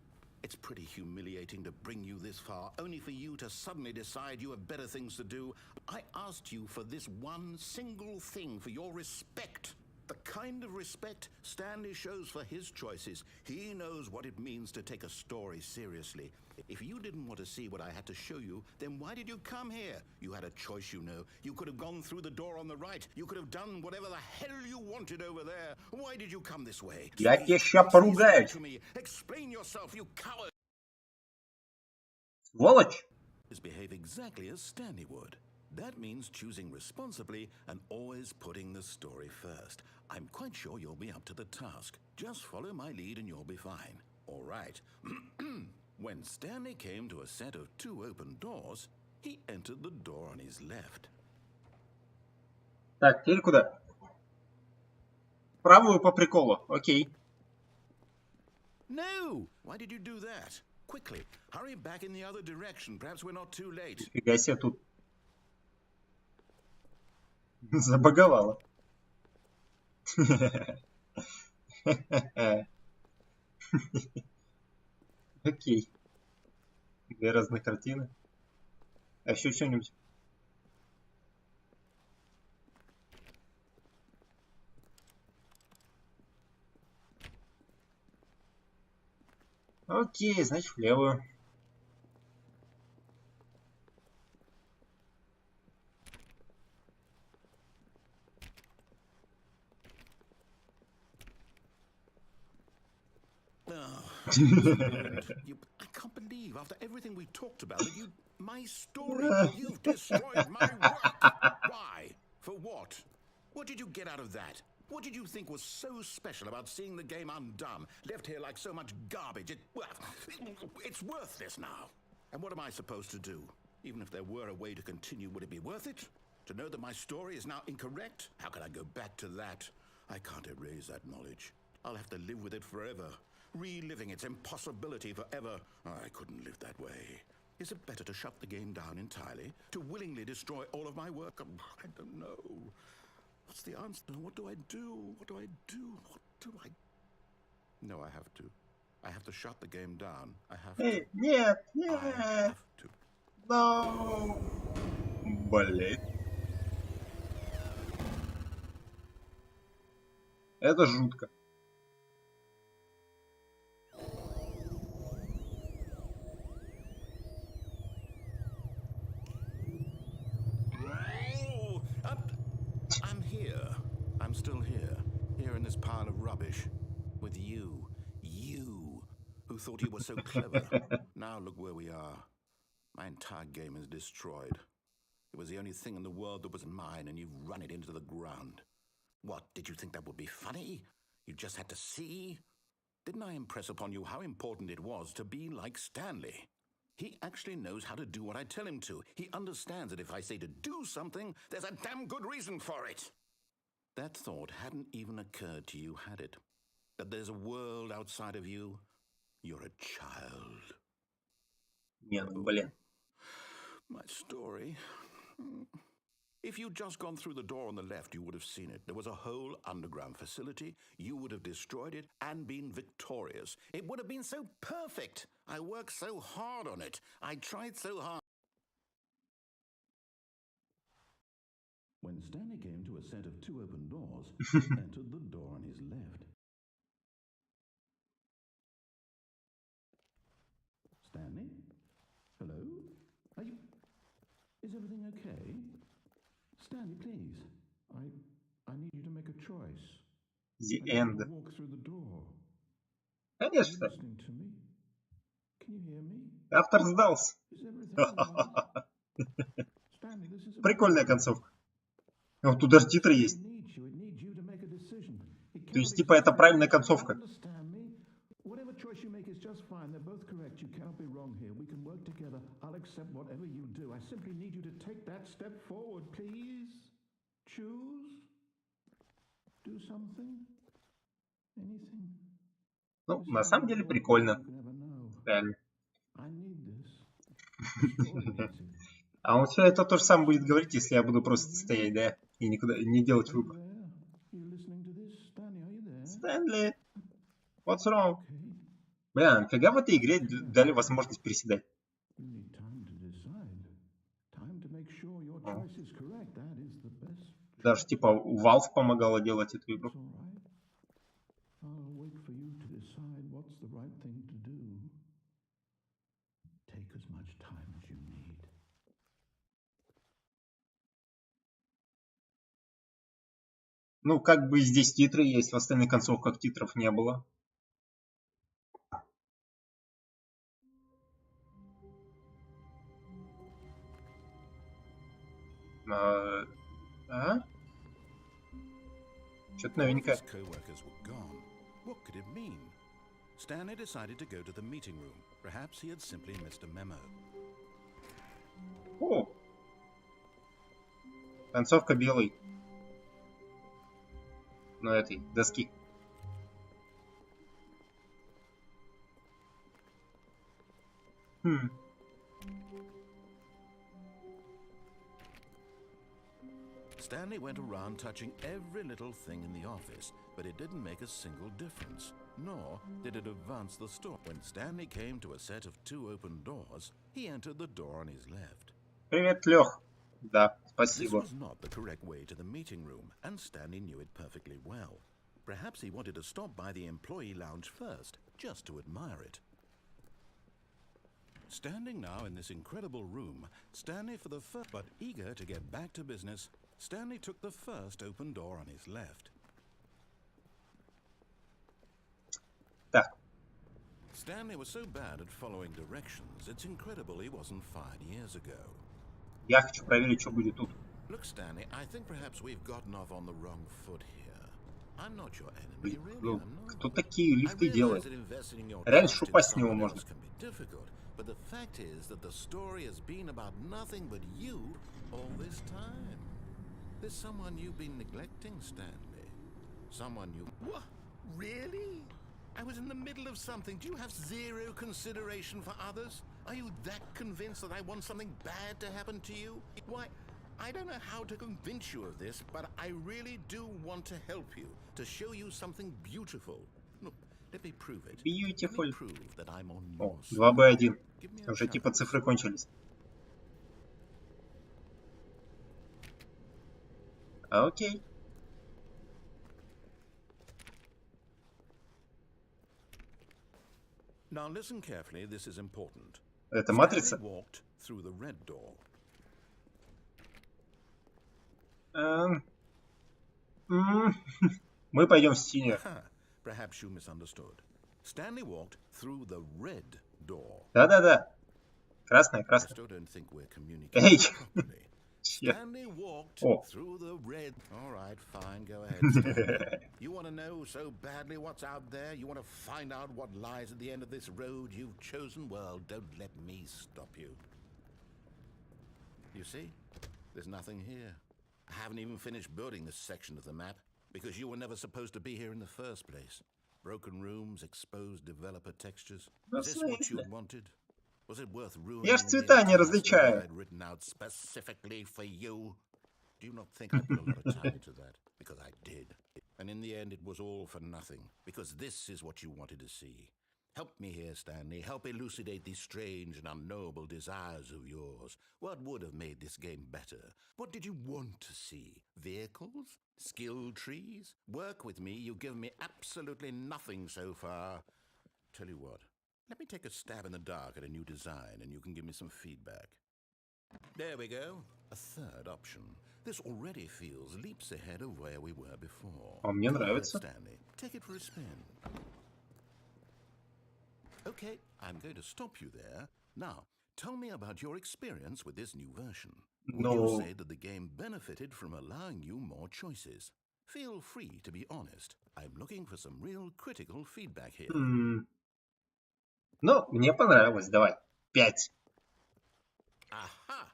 It's pretty humiliating to bring you this far, only for you to suddenly decide you have better things to do. I asked you for this one single thing, for your respect. The kind of respect Stanley shows for his choices. He knows what it means to take a story seriously. If you didn't want to see what I had to show you, then why did you come here? You had a choice, you know. You could have gone through the door on the right. You could have done whatever the hell you wanted over there. Why did you come this way? Я тебя ща поругаю. Explain yourself, you coward. Сволочь! Behave exactly as Stanley would. That means choosing responsibly and always putting the story first. I'm quite sure you'll be up to the task. Just follow my lead and you'll be fine. All right. When Stanley came to a set of 2 open doors, he entered the door on his left. Так, теперь куда? Правую по приколу. Окей. No! Why did you do that? Quickly, hurry back in the other direction. Perhaps we're not too late. Фига себе тут. Забаговало. Окей. 2 разных картины. А еще что-нибудь? Окей, значит в левую. I can't believe after everything we talked about that my story, you've destroyed my work. Why? For what? What did you get out of that? What did you think was so special about seeing the game undone, left here like so much garbage? It's worthless now. And what am I supposed to do? Even if there were a way to continue, would it be worth it? To know that my story is now incorrect? How can I go back to that? I can't erase that knowledge. I'll have to live with it forever. Reliving its impossibility forever. I couldn't live that way. Is it better to shut the game down entirely? To willingly destroy all of my work? I don't know. What's the answer? What do I do? What do I do? What do I... No, I have to. I have to shut the game down. I have to. Нет, I нет. have to. No. Блин. Это жутко. I'm here. I'm still here. Here in this pile of rubbish. With you. You. Who thought you were so clever. Now look where we are. My entire game is destroyed. It was the only thing in the world that was mine, and you've run it into the ground. What, did you think that would be funny? You just had to see? Didn't I impress upon you how important it was to be like Stanley? He actually knows how to do what I tell him to. He understands that if I say to do something, there's a damn good reason for it. That thought hadn't even occurred to you, had it? That there's a world outside of you? You're a child. Не, ну блин. My story. If you'd just gone through the door on the left, you would have seen it. There was a whole underground facility. You would have destroyed it and been victorious. It would have been so perfect. I worked so hard on it. I tried so hard. When Stanley came to a set of 2 open doors, he entered the door on his left. Stanley? Hello? Are you... Is everything okay? Stanley, please. I need you to make a choice. The end. Walk through the door. Конечно. Listening to me? Can you hear me? Автор сдался. Is everything alright? Stanley, this is Прикольная концовка. Вот тут даже титры есть. It needs you to make a decision. It То есть, cannot типа, это exist. правильная концовка. Understand me? Whatever choice you make is just fine. They're both correct. You cannot be wrong here. We can work together. I'll accept whatever you do. I simply need you to take that step forward, please. Choose. Do something. Anything. Ну, на самом деле, прикольно. You never know. Реально. I need this. А он все это то же самое будет говорить, если я буду просто стоять, да? И никуда не делать выбор. Стэнли, what's wrong? Бля, нафига в этой игре дали возможность приседать? О. Даже типа Valve помогала делать эту игру. Ну, как бы здесь титры есть, в остальных концовках титров не было. Что-то новенькое. His co-workers were gone. What could it mean? Stanley decided to go to the meeting room. Perhaps he had simply missed a memo. О! Концовка белой. На этой доски. Stanley went around touching every little thing in the office, but it didn't make a single difference, nor did it advance the store. When Stanley came to a set of 2 open doors, he entered the door on his left. Привет, Лех. Да, This спасибо. was not the correct way to the meeting room, and Stanley knew it perfectly well. Perhaps he wanted to stop by the employee lounge first, just to admire it. Standing now in this incredible room, Stanley for the first, but eager to get back to business, Stanley took the first open door on his left. Так, Stanley was so bad at following directions, it's incredible he wasn't fired years ago. я хочу проверить, что будет тут. Look, Stanley, I think perhaps we've gotten off on the wrong foot here. I'm not your enemy, really, Ну, I'm not. кто такие лифты I realize делают? that investing in your Раньше trust in упасть с него someone можно. else can be difficult, but the fact is that the story has been about nothing but you all this time. There's someone you've been neglecting, Stanley. Someone you... What? Really? I was in the middle of something. Do you have zero consideration for others? Are you that convinced that I want something bad to happen to you? Why, I don't know how to convince you of this, but I really do want to help you, to show you something beautiful. Look, let me prove it. Let Beautiful. me prove that I'm on О, your side. 2B1. Give me a Уже типа chance. цифры кончились. Окей. Now listen carefully, this is important. Это Stanley матрица? walked through the red door. Мы пойдем в синюю. Ha, perhaps you misunderstood. Stanley walked through the red door. Да-да-да. Красная, I красная. still don't think we're Эй! communicating properly. Чё? Stanley walked Oh. through the red... All right, fine, go ahead, Stanley. You want to know so badly what's out there? You want to find out what lies at the end of this road you've chosen? Well, don't let me stop you. You see? There's nothing here. I haven't even finished building this section of the map, because you were never supposed to be here in the first place. Broken rooms, exposed developer textures. Ну, Is в this what you смысле? wanted? Was it worth ruining Я ж the цвета не entire story различаю. I'd written out specifically for you? Do you not think I put a lot of time into that? Because I did. And in the end, it was all for nothing. Because this is what you wanted to see. Help me here, Stanley. Help elucidate these strange and unknowable desires of yours. What would have made this game better? What did you want to see? Vehicles? Skill trees? Work with me. You've given me absolutely nothing so far. Tell you what. Let me take a stab in the dark at a new design, and you can give me some feedback. There we go. A third option. This already feels leaps ahead of where we were before. А мне Go ahead, нравится. Stanley. Take it for a spin. Okay, I'm going to stop you there. Now, tell me about your experience with this new version. Would you Ну, say that the game benefited from allowing you more choices? Feel free to be honest. I'm looking for some real critical feedback here. ну, мне понравилось. Давай. 5. Aha!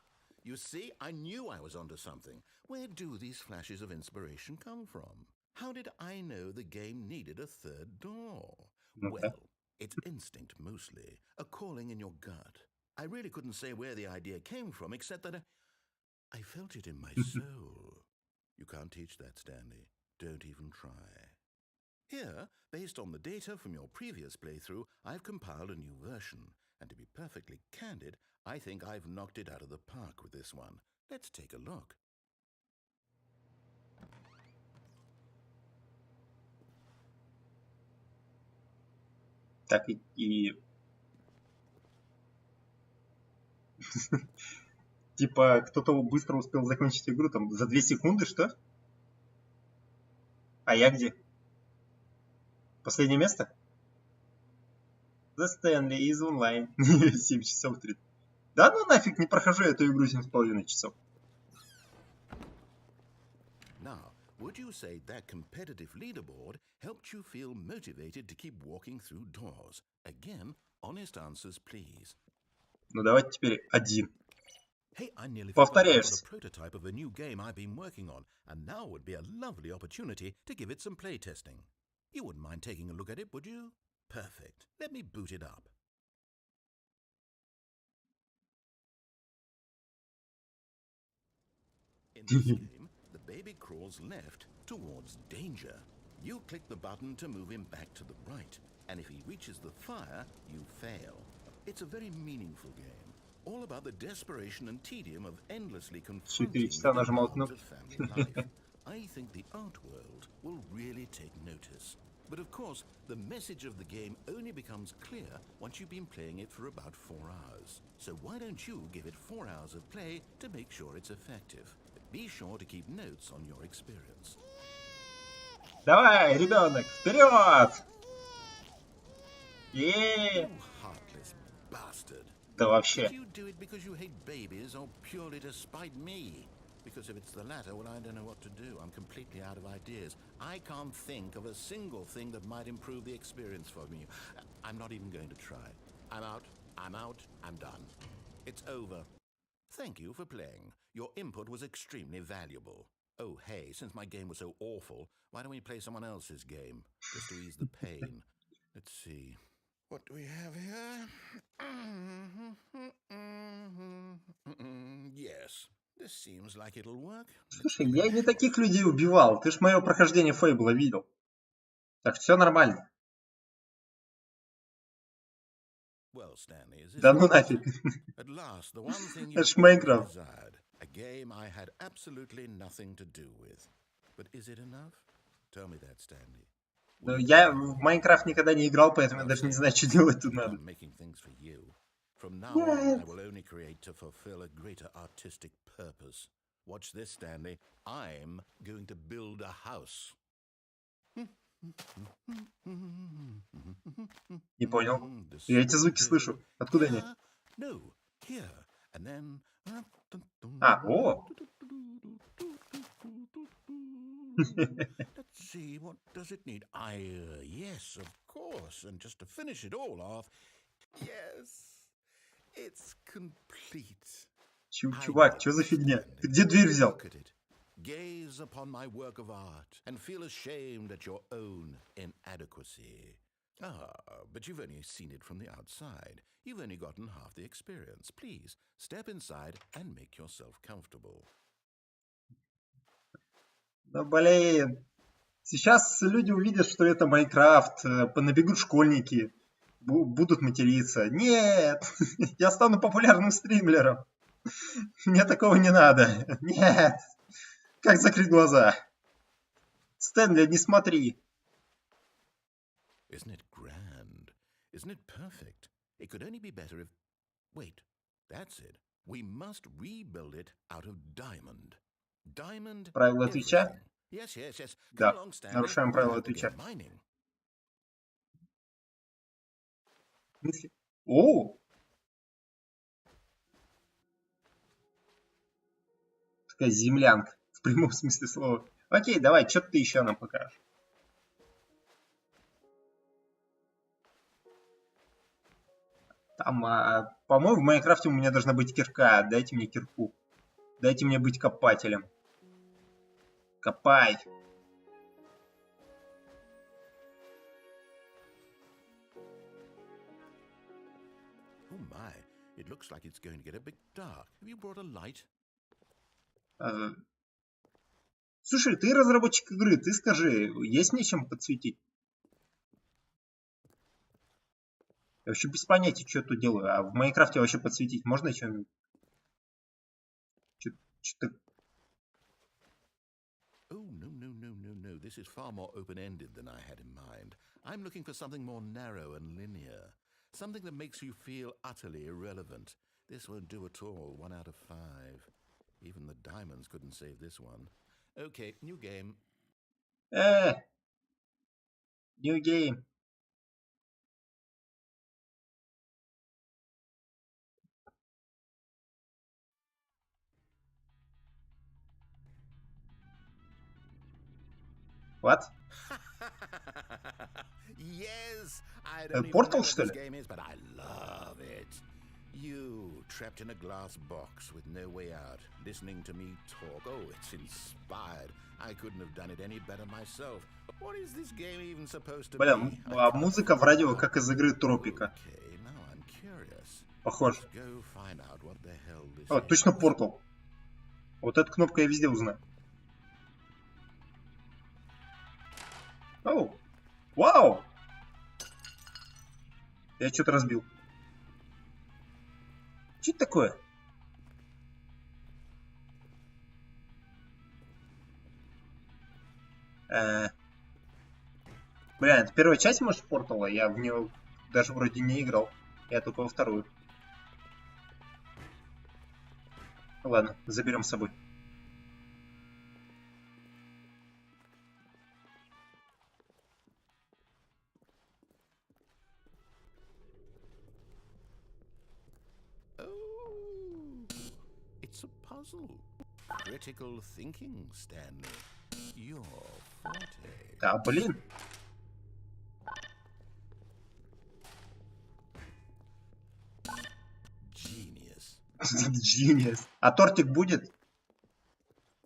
You see, I knew I was onto something. Where do these flashes of inspiration come from? How did I know the game needed a third door? Ну-ка. Well, it's instinct mostly, a calling in your gut. I really couldn't say where the idea came from, except that I felt it in my soul. You can't teach that, Stanley. Don't even try. Here, based on the data from your previous playthrough, I've compiled a new version. And to be perfectly candid, I think I've knocked it out of the park with this one. Let's take a look. Так и... Типа, кто-то быстро успел закончить игру, там, за 2 секунды, что? А я где? Последнее место? The Stanley is online. 7 часов 30. Да ну нафиг, не прохожу эту игру 7,5 часов. Now, would you say that competitive leaderboard helped you feel motivated to keep walking through doors? Again, honest answers, please. Ну давайте теперь один. Hey, I nearly Повторяешься. forgot about a prototype of a new game I've been working on, and now would be a lovely opportunity to give it some playtesting. You wouldn't mind taking a look at it, would you? Perfect. Let me boot it up. In this game, the baby crawls left towards danger. You click the button to move him back to the right, and if he reaches the fire, you fail. It's a very meaningful game. All about the desperation and tedium of endlessly confronting the demands of family life. I think the art world will really take notice. But of course, the message of the game only becomes clear once you've been playing it for about 4 hours. So why don't you give it 4 hours of play to make sure it's effective? But be sure to keep notes on your experience. Давай, ребенок, вперед! You heartless bastard. Да вообще. Did you do it because you hate babies or purely to spite me? Because if it's the latter, well, I don't know what to do. I'm completely out of ideas. I can't think of a single thing that might improve the experience for me. I'm not even going to try. I'm out, I'm done. It's over. Thank you for playing. Your input was extremely valuable. Oh, hey, since my game was so awful, why don't we play someone else's game? Just to ease the pain. Let's see. What do we have here? Yes, this seems like it'll work. Слушай, я не таких людей убивал. Ты ж мое прохождение Фейбла видел. Так что все нормально. Well, Stanley, is this Да ну нафиг. at last the one thing you Это ж Майнкрафт. desired, a game I had absolutely nothing to do with. But is it enough? Tell me that, Stanley. Ну, я в Майнкрафт никогда не играл, поэтому я даже не знаю, что делать тут надо. From now on, I will only create to fulfill a greater artistic purpose. Watch this, Stanley. I'm going to build a house. Не понял. Я эти звуки слышу. Откуда они? No, here, and then... А, о! Let's see, what does it need? Yes, of course. And just to finish it all off, yes, it's complete. Чувак, что за фигня? Ты где дверь взял? Look at it. Gaze upon my work of art and feel ashamed at your own inadequacy. But you've only seen it from the outside. You've only gotten half the experience. Please, step inside and make yourself comfortable. Да блин. Сейчас люди увидят, что это Майнкрафт, набегут школьники, будут материться. Нет, я стану популярным стримером. Мне такого не надо. Нет. Как закрыть глаза? Стэнли, не смотри. Isn't it grand? Isn't it perfect? It could only be better if... Wait, that's it. We must rebuild it out of diamond. Diamond... Правила Твича? Yes, yes, yes. Да, нарушаем правила Твича. О! Такая землянка, в прямом смысле слова. Окей, давай, что ты еще нам покажешь? Там, по-моему, в Майнкрафте у меня должна быть кирка. Дайте мне кирку. Дайте мне быть копателем. Копай. Oh my, it It looks like it's going to get a bit dark. Have you brought a light? Слушай, ты разработчик игры, ты скажи, есть мне чем подсветить? Я вообще без понятия, что я тут делаю. А в Майнкрафте вообще подсветить можно чем-нибудь? Что-то... Oh, no. This is far more open-ended than I had in mind. I'm looking for something more narrow and linear. Something that makes you feel utterly irrelevant. This won't do at all. 1 out of 5. Even the diamonds couldn't save this one. Okay, new game. New game. What? Yes, I don't even know Портал, what что this ли? game is, but I love it. You, trapped in a glass box with no way out, listening to me talk. Oh, it's inspired. I couldn't have done it any better myself. What is this game even supposed to Бля, be? а музыка в радио как из игры Тропика. Okay, now I'm curious. Похож. Let's go find out what the hell this О, is. точно портал. Вот эту кнопку я везде узнаю. Оу! Вау! Я что-то разбил. Что это такое? Бля, это первая часть, может, портала? Я в нее даже вроде не играл. Я только во вторую. Ладно, заберем с собой. It's a puzzle. Critical thinking, Stanley. Your forte. Да, блин. Genius. Genius. А тортик будет?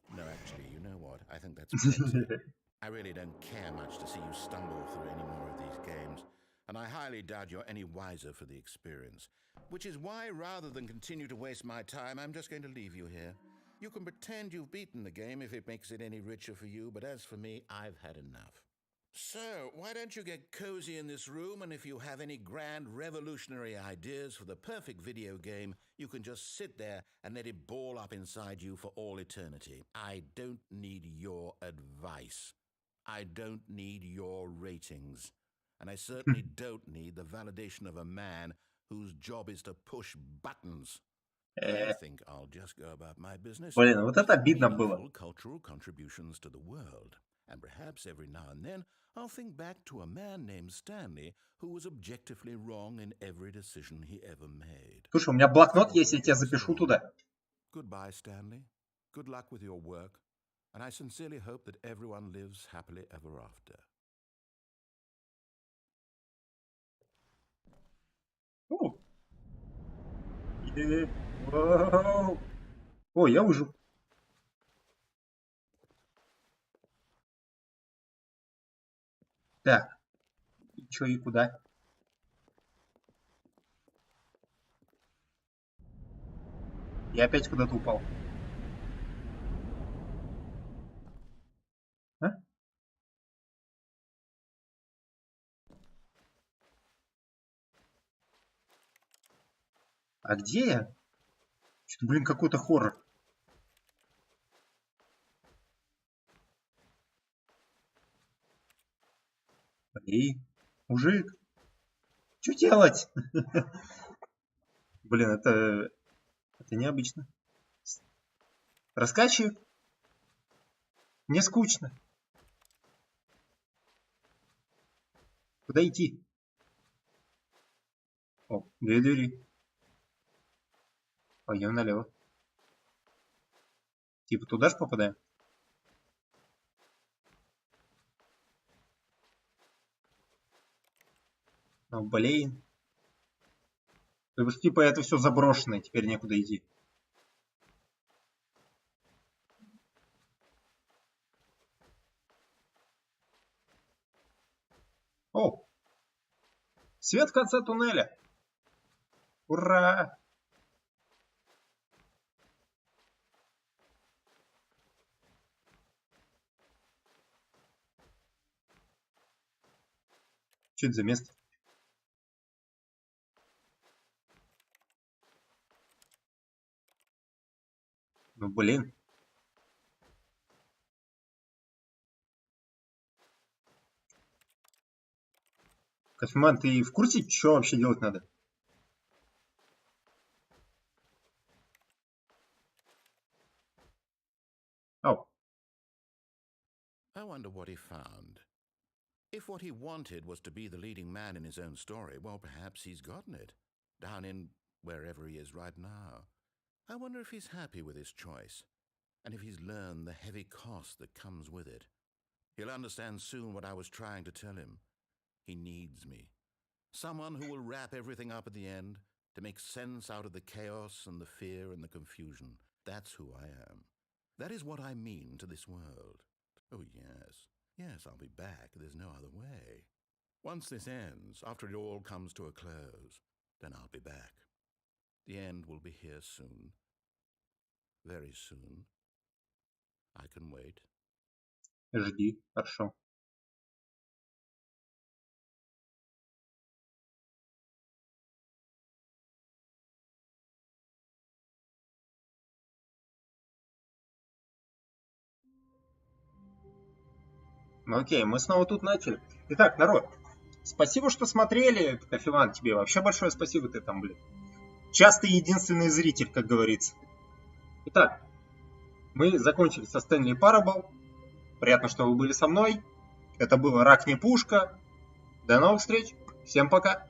No, actually, you know what? I think that's plenty. I really don't care much to see you stumble through any more of these games, and I highly doubt you're any wiser for the experience. Which is why, rather than continue to waste my time, I'm just going to leave you here. You can pretend you've beaten the game if it makes it any richer for you, but as for me, I've had enough. So, why don't you get cozy in this room, and if you have any grand revolutionary ideas for the perfect video game, you can just sit there and let it ball up inside you for all eternity. I don't need your advice. I don't need your ratings. And I certainly don't need the validation of a man whose job is to push buttons. I think I'll just go about my business. Блин, вот это обидно было. Cultural contributions to the world. And perhaps every now and then I'll think back to a man named Stanley who was objectively wrong in every decision he ever made. Слушай, у меня блокнот есть, я тебя запишу туда. Goodbye, Stanley. Good luck with your work. And I sincerely hope that everyone lives happily ever after. О, я выжил. Так. И чё, и куда? Я опять куда-то упал. А? А где я? Что-то, блин, какой-то хоррор. Эй, мужик, что делать? Блин, это необычно. Рассказчик? Мне скучно. Куда идти? О, двери. Пойдем налево. Типа туда же попадаем? Ну, блин. То есть, типа, это все заброшенное, теперь некуда идти. О! Свет в конце туннеля! Ура! Что это за место? Ну, блин. Кофеман, ты в курсе, что вообще делать надо? Ау. I wonder what he found. If what he wanted was to be the leading man in his own story, well, perhaps he's gotten it. Down in wherever he is right now. I wonder if he's happy with his choice. And if he's learned the heavy cost that comes with it. He'll understand soon what I was trying to tell him. He needs me. Someone who will wrap everything up at the end, to make sense out of the chaos and the fear and the confusion. That's who I am. That is what I mean to this world. Oh, yes. Yes, I'll be back. There's no other way. Once this ends, after it all comes to a close, then I'll be back. The end will be here soon. Very soon. I can wait. Жди, хорошо. Ну окей, мы снова тут начали. Итак, народ, спасибо, что смотрели. Кофеман, тебе вообще большое спасибо, ты там, блин. Частый единственный зритель, как говорится. Итак, мы закончили со Stanley Parable. Приятно, что вы были со мной. Это было «Рак не пушка». До новых встреч. Всем пока.